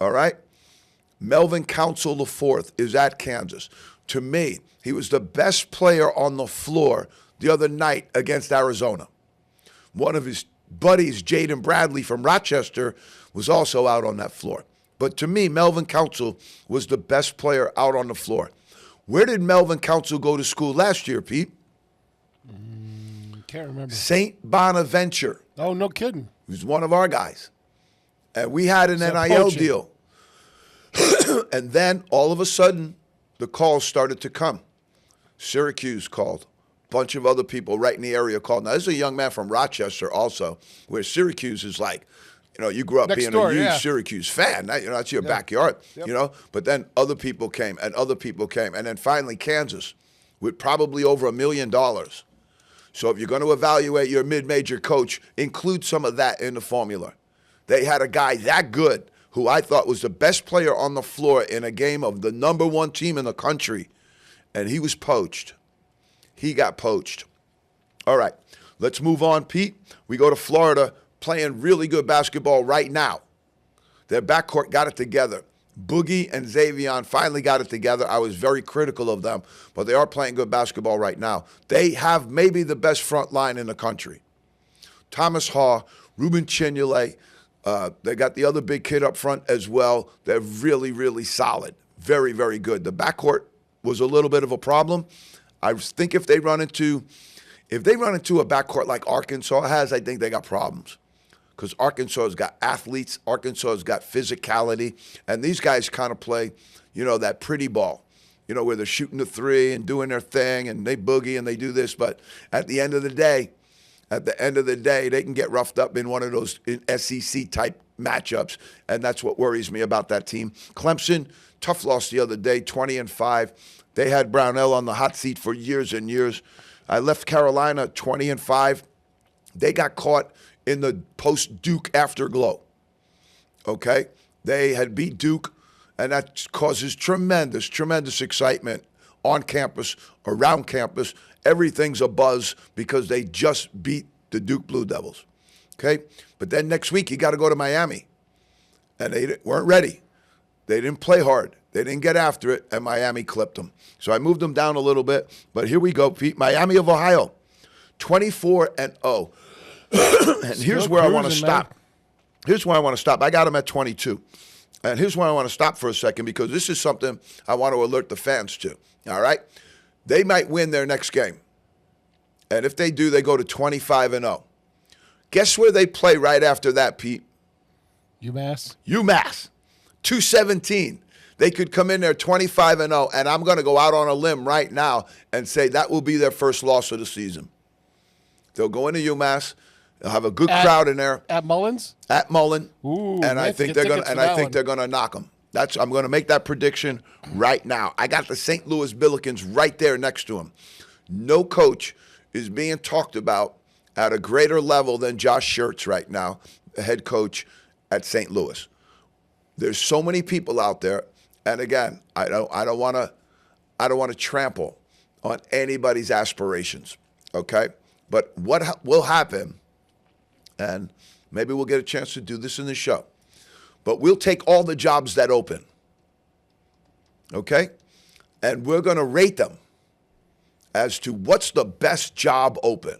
All right? Melvin Council IV is at Kansas. To me, he was the best player on the floor the other night against Arizona. One of his buddies, Jaden Bradley from Rochester, was also out on that floor. But to me, Melvin Council was the best player out on the floor. Where did Melvin Council go to school last year, Pete? Can't remember. St. Bonaventure. Oh, no kidding. He was one of our guys. And we had an NIL deal. And then, all of a sudden, the calls started to come. Syracuse called. A bunch of other people right in the area called. Now, this is a young man from Rochester also, where Syracuse is like, you know, you grew up Next being door, a huge yeah. Syracuse fan. That's your backyard, you know. But then other people came, and other people came. And then finally Kansas with probably over $1 million. So if you're going to evaluate your mid-major coach, include some of that in the formula. They had a guy that good who I thought was the best player on the floor in a game of the number one team in the country, and he was poached. He got poached. All right, let's move on, Pete. We go to Florida, playing really good basketball right now. Their backcourt got it together. Boogie and Xavion finally got it together. I was very critical of them, but they are playing good basketball right now. They have maybe the best front line in the country. Thomas Haw, Ruben Chinule, they got the other big kid up front as well. They're really solid. Very good. The backcourt was a little bit of a problem. I think if they run into a backcourt like Arkansas has, I think they got problems. Because Arkansas has got athletes, Arkansas has got physicality, and these guys kind of play, you know, that pretty ball, you know, where they're shooting the three and doing their thing, and they boogie and they do this. But at the end of the day, they can get roughed up in one of those SEC-type matchups, and that's what worries me about that team. Clemson, tough loss the other day, 20-5. They had Brownell on the hot seat for years and years. I left Carolina 20-5. They got caught in the post-Duke afterglow, okay? They had beat Duke, and that causes tremendous excitement on campus, around campus. Everything's a buzz because they just beat the Duke Blue Devils, okay? But then next week, you got to go to Miami, and they weren't ready. They didn't play hard. They didn't get after it, and Miami clipped them. So I moved them down a little bit, but here we go, Pete. Miami of Ohio, 24-0. And here's where I want to stop. Here's where I want to stop. I got them at 22. And here's where I want to stop for a second because this is something I want to alert the fans to. All right? They might win their next game. And if they do, they go to 25-0. Guess where they play right after that, Pete? UMass. 217. They could come in there 25-0, and I'm going to go out on a limb right now and say that will be their first loss of the season. They'll go into UMass. They'll have a good crowd in there. At Mullins? At Mullen. Ooh, and I think they're going to knock them. I'm going to make that prediction right now. I got the St. Louis Billikens right there next to them. No coach is being talked about at a greater level than Josh Schertz right now, the head coach at St. Louis. There's so many people out there, and again, I don't want to trample on anybody's aspirations, okay? But what will happen, and maybe we'll get a chance to do this in the show, but we'll take all the jobs that open, okay? And we're going to rate them as to what's the best job open.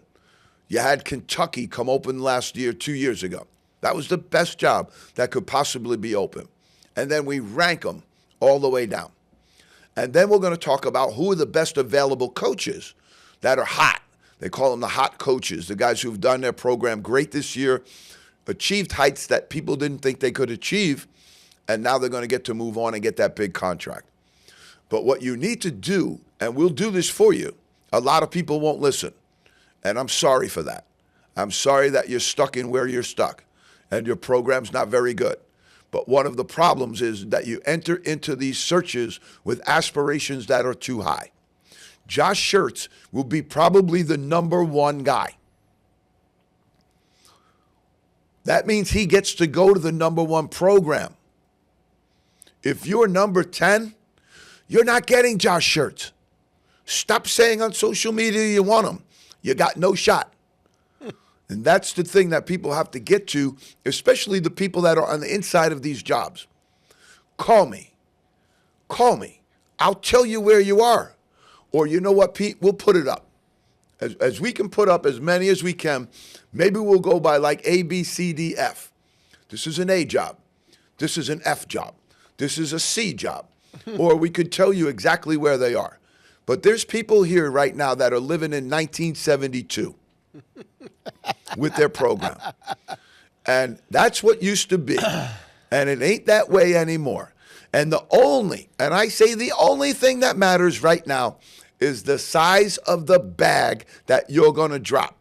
You had Kentucky come open last year, 2 years ago. That was the best job that could possibly be open. And then we rank them all the way down. And then we're going to talk about who are the best available coaches that are hot. They call them the hot coaches, the guys who've done their program great this year, achieved heights that people didn't think they could achieve, and now they're going to get to move on and get that big contract. But what you need to do, and we'll do this for you, a lot of people won't listen, and I'm sorry for that. I'm sorry that you're stuck in where you're stuck, and your program's not very good. But one of the problems is that you enter into these searches with aspirations that are too high. Josh Schertz will be probably the number one guy. That means he gets to go to the number one program. If you're number 10, you're not getting Josh Schertz. Stop saying on social media you want him. You got no shot. And that's the thing that people have to get to, especially the people that are on the inside of these jobs. Call me. Call me. I'll tell you where you are. Or you know what, Pete? We'll put it up. As we can put up as many as we can, maybe we'll go by like A, B, C, D, F. This is an A job. This is an F job. This is a C job. Or we could tell you exactly where they are. But there's people here right now that are living in 1972 with their program. And that's what used to be. And it ain't that way anymore. And I say the only thing that matters right now is the size of the bag that you're going to drop.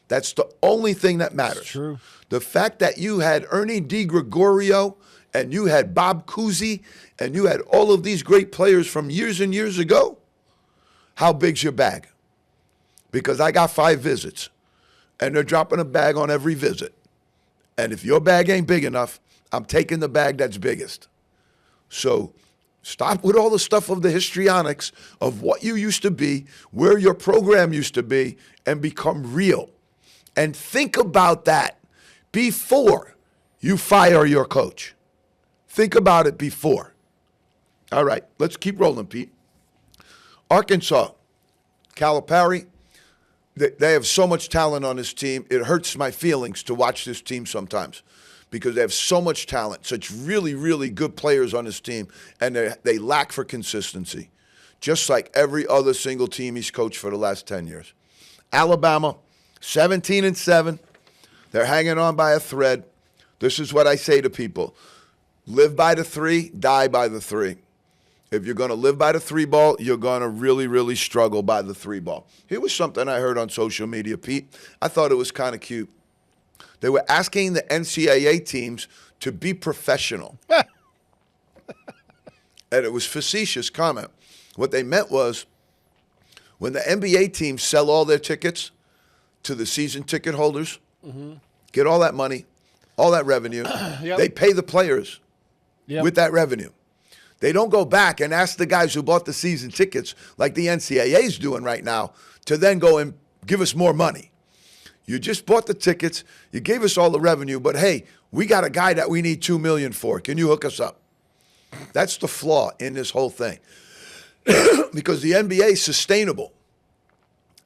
That's the only thing that matters. That's true. The fact that you had Ernie DiGregorio and you had Bob Cousy and you had all of these great players from years and years ago, how big's your bag? Because I got 5 visits, and they're dropping a bag on every visit. And if your bag ain't big enough, I'm taking the bag that's biggest. So stop with all the stuff of the histrionics of what you used to be, where your program used to be, and become real. And think about that before you fire your coach. Think about it before. All right, let's keep rolling, Pete. Arkansas, Calipari, they have so much talent on this team. It hurts my feelings to watch this team sometimes because they have so much talent, such really, really good players on this team, and they lack for consistency, just like every other single team he's coached for the last 10 years. Alabama, 17-7. They're hanging on by a thread. This is what I say to people. Live by the 3, die by the 3. If you're going to live by the 3 ball, you're going to really, really struggle by the 3 ball. Here was something I heard on social media, Pete. I thought it was kind of cute. They were asking the NCAA teams to be professional. And it was facetious comment. What they meant was when the NBA teams sell all their tickets to the season ticket holders, get all that money, all that revenue, they pay the players with that revenue. They don't go back and ask the guys who bought the season tickets, like the NCAA is doing right now, to then go and give us more money. You just bought the tickets, you gave us all the revenue, but hey, we got a guy that we need $2 million for. Can you hook us up? That's the flaw in this whole thing. Because the NBA is sustainable.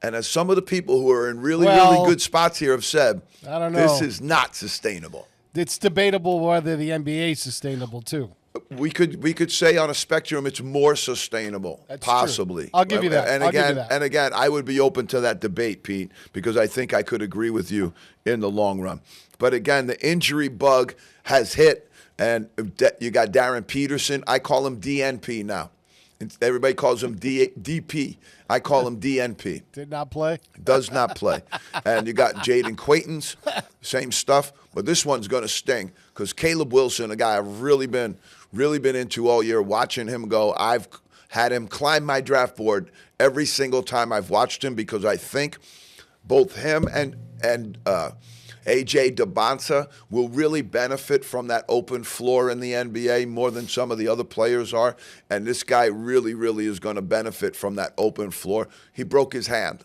And as some of the people who are in really, really good spots here have said, I don't know. This is not sustainable. It's debatable whether the NBA is sustainable too. We could say on a spectrum it's more sustainable, That's possibly. true. I'll give you that. And I'll give again, you that. and again, I would be open to that debate, Pete, because I think I could agree with you in the long run. But again, the injury bug has hit, and you got Darren Peterson. I call him DNP now. Everybody calls him DP. I call him DNP. Did not play. Does not play. And you got Jaden Quayton's, same stuff. But this one's going to sting because Caleb Wilson, a guy I've really been into all year, watching him go. I've had him climb my draft board every single time I've watched him because I think both him and AJ DeBonsa will really benefit from that open floor in the NBA more than some of the other players are. And this guy really, really is going to benefit from that open floor. He broke his hand.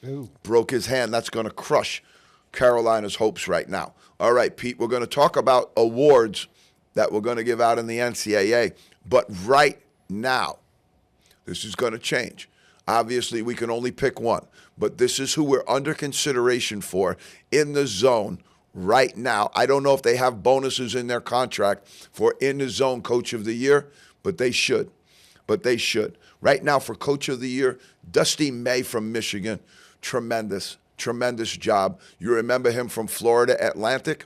Ooh. Broke his hand. That's going to crush Carolina's hopes right now. All right, Pete, we're going to talk about awards that we're going to give out in the NCAA. But right now, this is going to change. Obviously, we can only pick one. But this is who we're under consideration for in the zone right now. I don't know if they have bonuses in their contract for in the zone coach of the year, but they should. Right now for coach of the year, Dusty May from Michigan, tremendous job. You remember him from Florida Atlantic,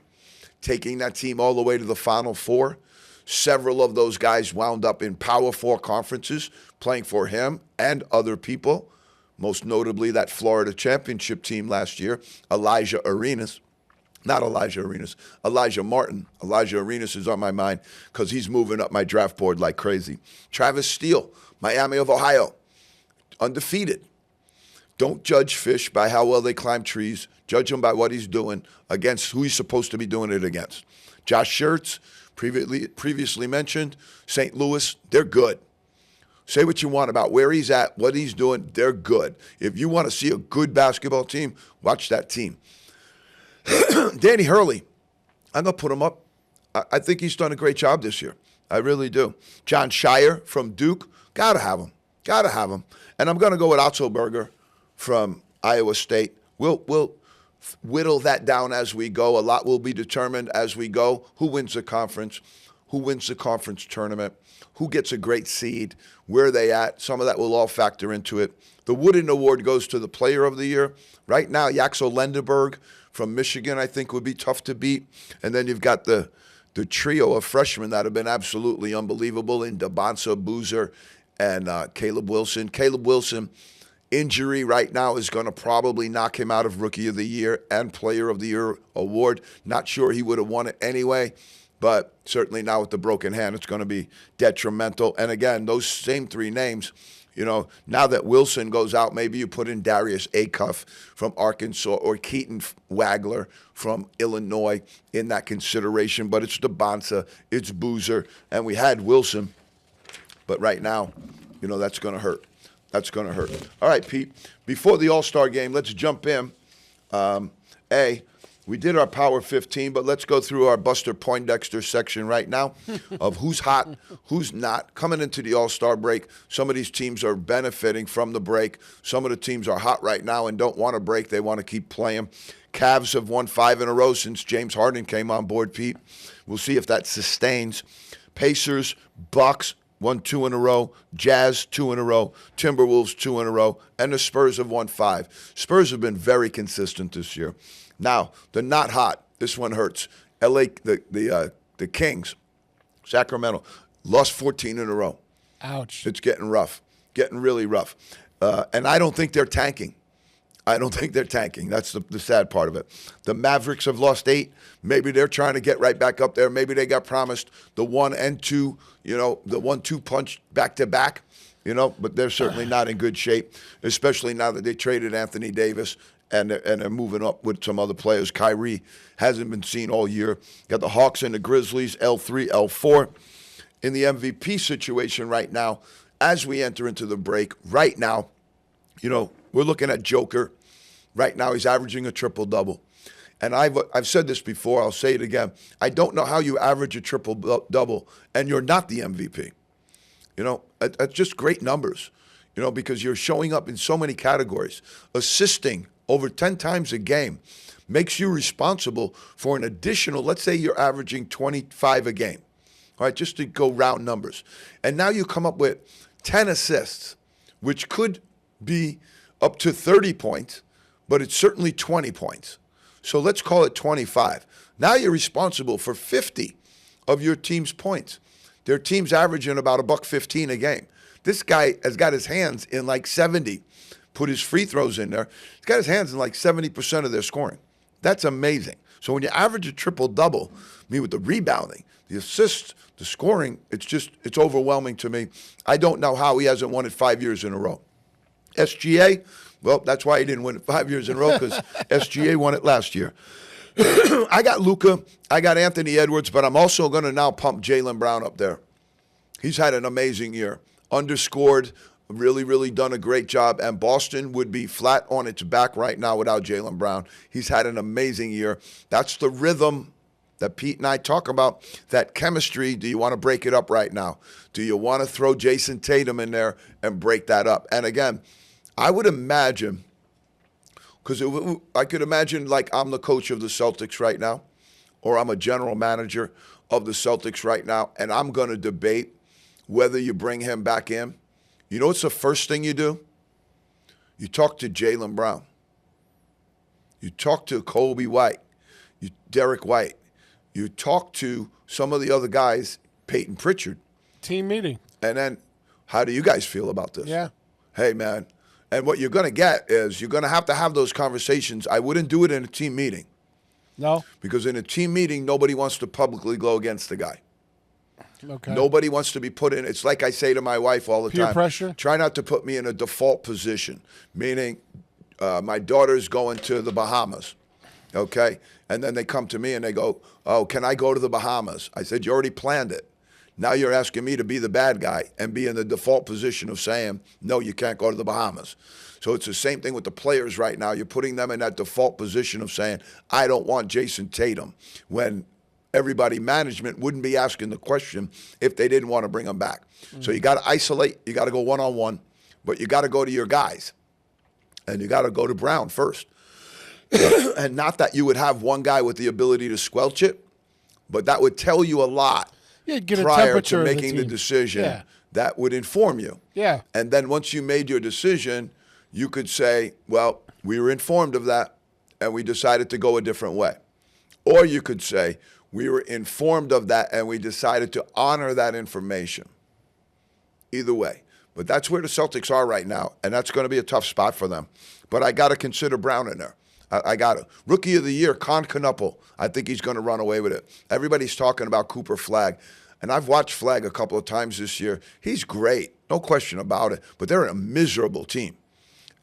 taking that team all the way to the Final Four. Several of those guys wound up in Power Four conferences playing for him and other people. Most notably, that Florida championship team last year, Elijah Martin. Elijah Arenas is on my mind because he's moving up my draft board like crazy. Travis Steele, Miami of Ohio, undefeated. Don't judge fish by how well they climb trees. Judge him by what he's doing against who he's supposed to be doing it against. Josh Schertz, previously mentioned, St. Louis, they're good. Say what you want about where he's at, what he's doing, they're good. If you want to see a good basketball team, watch that team. Danny Hurley, I'm going to put him up. I think he's done a great job this year. I really do. John Shire from Duke, got to have him. And I'm going to go with Otzelberger from Iowa State. We'll whittle that down as we go. A lot will be determined as we go. Who wins the conference? Who wins the conference tournament? Who gets a great seed? Where are they at? Some of that will all factor into it. The Wooden Award goes to the Player of the Year. Right now, Yaxel Lendeberg from Michigan, I think, would be tough to beat. And then you've got the trio of freshmen that have been absolutely unbelievable in DeBonsa, Boozer, and Caleb Wilson. Caleb Wilson, injury right now is going to probably knock him out of Rookie of the Year and Player of the Year award. Not sure he would have won it anyway. But certainly now with the broken hand, it's going to be detrimental. And again, those same three names, now that Wilson goes out, maybe you put in Darius Acuff from Arkansas or Keaton Wagler from Illinois in that consideration. But it's DeBonsa, it's Boozer, and we had Wilson. But right now, that's going to hurt. All right, Pete, before the All-Star game, let's jump in. We did our Power 15, but let's go through our Buster Poindexter section right now of who's hot, who's not. Coming into the All-Star break, some of these teams are benefiting from the break. Some of the teams are hot right now and don't want to break. They want to keep playing. Cavs have won 5 in a row since James Harden came on board, Pete. We'll see if that sustains. Pacers, Bucks, won 2 in a row. Jazz, 2 in a row. Timberwolves, 2 in a row. And the Spurs have won 5. Spurs have been very consistent this year. Now, they're not hot. This one hurts. LA, the Kings, Sacramento, lost 14 in a row. Ouch. It's getting rough, getting really rough. And I don't think they're tanking. That's the sad part of it. The Mavericks have lost 8. Maybe they're trying to get right back up there. Maybe they got promised the 1 and 2, the 1-2 punch back-to-back, but they're certainly not in good shape, especially now that they traded Anthony Davis. And they're moving up with some other players. Kyrie hasn't been seen all year. Got the Hawks and the Grizzlies, L3, L4. In the MVP situation right now, as we enter into the break, right now, we're looking at Joker. Right now, he's averaging a triple-double. And I've said this before. I'll say it again. I don't know how you average a triple-double and you're not the MVP. It's just great numbers. Because you're showing up in so many categories. Assisting over 10 times a game makes you responsible for an additional, let's say you're averaging 25 a game, all right, just to go round numbers. And now you come up with 10 assists, which could be up to 30 points, but it's certainly 20 points. So let's call it 25. Now you're responsible for 50 of your team's points. Their team's averaging about $1.15 a game. This guy has got his hands in like 70. Put his free throws in there. He's got his hands in like 70% of their scoring. That's amazing. So when you average a triple-double, with the rebounding, the assists, the scoring, it's overwhelming to me. I don't know how he hasn't won it 5 years in a row. SGA, well, that's why he didn't win it 5 years in a row, because SGA won it last year. I got Luka, I got Anthony Edwards, but I'm also going to now pump Jaylen Brown up there. He's had an amazing year. Underscored, really, really done a great job. And Boston would be flat on its back right now without Jaylen Brown. He's had an amazing year. That's the rhythm that Pete and I talk about, that chemistry. Do you want to break it up right now? Do you want to throw Jason Tatum in there and break that up? And again, I would imagine, because I could imagine like I'm the coach of the Celtics right now, or I'm a general manager of the Celtics right now, and I'm going to debate whether you bring him back in. You know what's the first thing you do? You talk to Jaylen Brown. You talk to Kobe White, Derek White. You talk to some of the other guys, Peyton Pritchard. Team meeting. And then, how do you guys feel about this? Yeah. Hey, man. And what you're going to get is you're going to have those conversations. I wouldn't do it in a team meeting. No. Because in a team meeting, nobody wants to publicly go against the guy. Okay. Nobody wants to be put in. It's like I say to my wife all the time. Peer pressure? Try not to put me in a default position, meaning my daughter's going to the Bahamas, okay? And then they come to me and they go, oh, can I go to the Bahamas? I said, you already planned it. Now you're asking me to be the bad guy and be in the default position of saying, no, you can't go to the Bahamas. So it's the same thing with the players right now. You're putting them in that default position of saying, I don't want Jason Tatum, when everybody, management, wouldn't be asking the question if they didn't want to bring him back. Mm-hmm. So you got to isolate. You got to go one-on-one, but you got to go to your guys. And you got to go to Brown first. And not that you would have one guy with the ability to squelch it, but that would tell you a lot. Yeah, get prior a temperature to making the decision. Yeah. That would inform you. Yeah. And then once you made your decision, you could say, well, we were informed of that and we decided to go a different way. Or you could say, we were informed of that and we decided to honor that information. Either way. But that's where the Celtics are right now, and that's going to be a tough spot for them. But I got to consider Brown in there. I got to. Rookie of the Year, Con Knuppel. I think he's going to run away with it. Everybody's talking about Cooper Flagg, and I've watched Flagg a couple of times this year. He's great, no question about it, but they're a miserable team.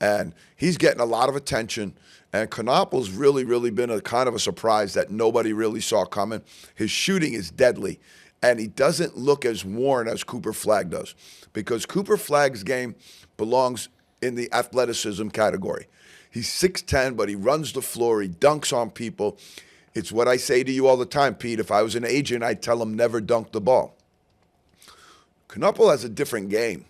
And he's getting a lot of attention, and Knuppel's really, really been a kind of a surprise that nobody really saw coming. His shooting is deadly, and he doesn't look as worn as Cooper Flagg does, because Cooper Flagg's game belongs in the athleticism category. He's 6'10", but he runs the floor. He dunks on people. It's what I say to you all the time, Pete. If I was an agent, I'd tell him never dunk the ball. Knuppel has a different game.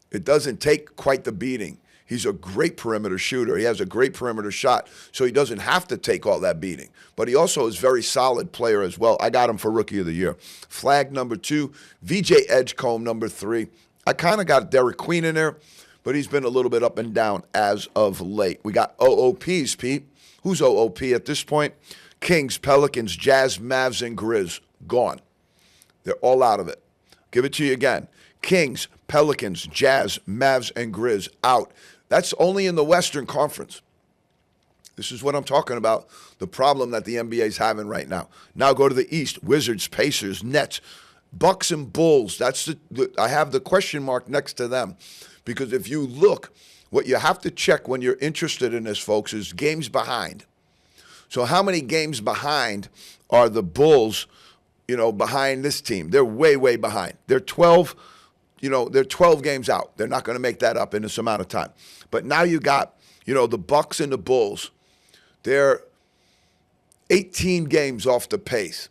It doesn't take quite the beating. He's a great perimeter shooter. He has a great perimeter shot, so he doesn't have to take all that beating. But he also is a very solid player as well. I got him for Rookie of the Year. Flagg, number 2. VJ Edgecombe, number 3. I kind of got Derek Queen in there, but he's been a little bit up and down as of late. We got OOPs, Pete. Who's OOP at this point? Kings, Pelicans, Jazz, Mavs, and Grizz. Gone. They're all out of it. Give it to you again. Kings, Pelicans, Jazz, Mavs, and Grizz out. That's only in the Western Conference. This is what I'm talking about, the problem that the NBA is having right now. Now go to the East. Wizards, Pacers, Nets, Bucks, and Bulls. That's I have the question mark next to them. Because if you look, what you have to check when you're interested in this, folks, is games behind. So how many games behind are the Bulls, behind this team? They're way, way behind. They're 12 games out. They're not going to make that up in this amount of time. But now you got, the Bucks and the Bulls. They're 18 games off the pace.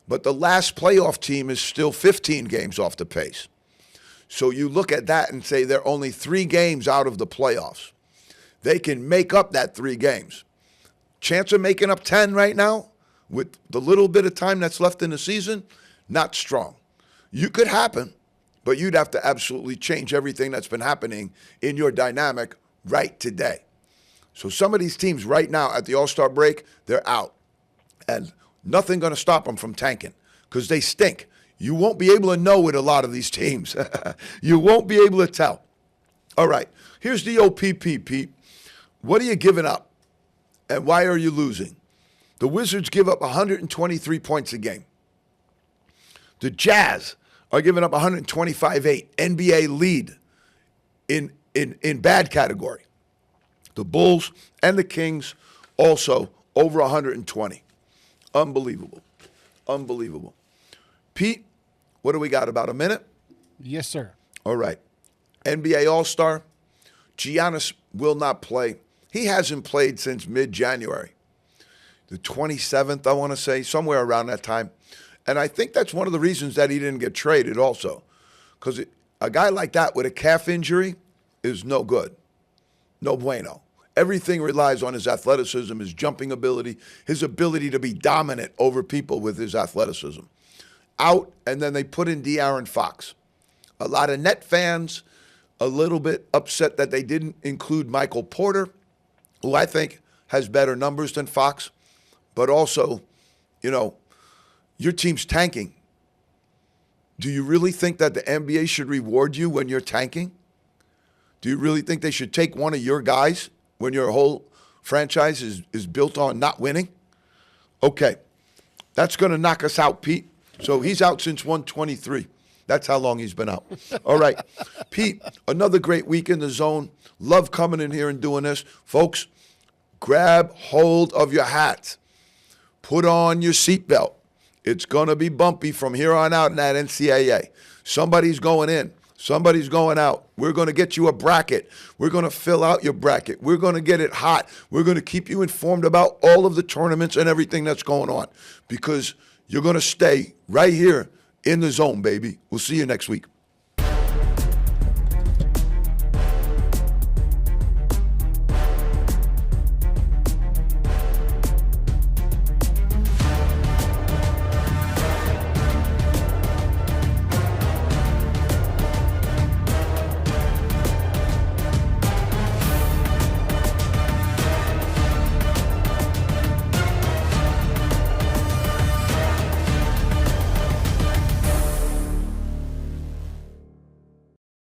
But the last playoff team is still 15 games off the pace. So you look at that and say they're only 3 games out of the playoffs. they can make up that 3 games. Chance of making up 10 right now with the little bit of time that's left in the season, not strong. You could happen, but you'd have to absolutely change everything that's been happening in your dynamic right today. So some of these teams right now at the All-Star break, they're out. And nothing going to stop them from tanking because they stink. You won't be able to know with a lot of these teams. You won't be able to tell. All right, here's the OPP, Pete. What are you giving up? And why are you losing? The Wizards give up 123 points a game. The Jazz are giving up 125-8, NBA lead in bad category. The Bulls and the Kings also over 120. Unbelievable. Unbelievable. Pete, what do we got, about a minute? Yes, sir. All right. NBA All-Star, Giannis will not play. He hasn't played since mid-January. The 27th, I want to say, somewhere around that time. And I think that's one of the reasons that he didn't get traded also. Because a guy like that with a calf injury is no good. No bueno. Everything relies on his athleticism, his jumping ability, his ability to be dominant over people with his athleticism. Out, and then they put in De'Aaron Fox. A lot of Net fans a little bit upset that they didn't include Michael Porter, who I think has better numbers than Fox. But also, you know, your team's tanking. Do you really think that the NBA should reward you when you're tanking? Do you really think they should take one of your guys when your whole franchise is built on not winning? Okay, that's going to knock us out, Pete. So he's out since 123. That's how long he's been out. All right, Pete, another great week in the zone. Love coming in here and doing this. Folks, grab hold of your hats. Put on your seatbelt. It's going to be bumpy from here on out in that NCAA. Somebody's going in. Somebody's going out. We're going to get you a bracket. We're going to fill out your bracket. We're going to get it hot. We're going to keep you informed about all of the tournaments and everything that's going on because you're going to stay right here in the zone, baby. We'll see you next week.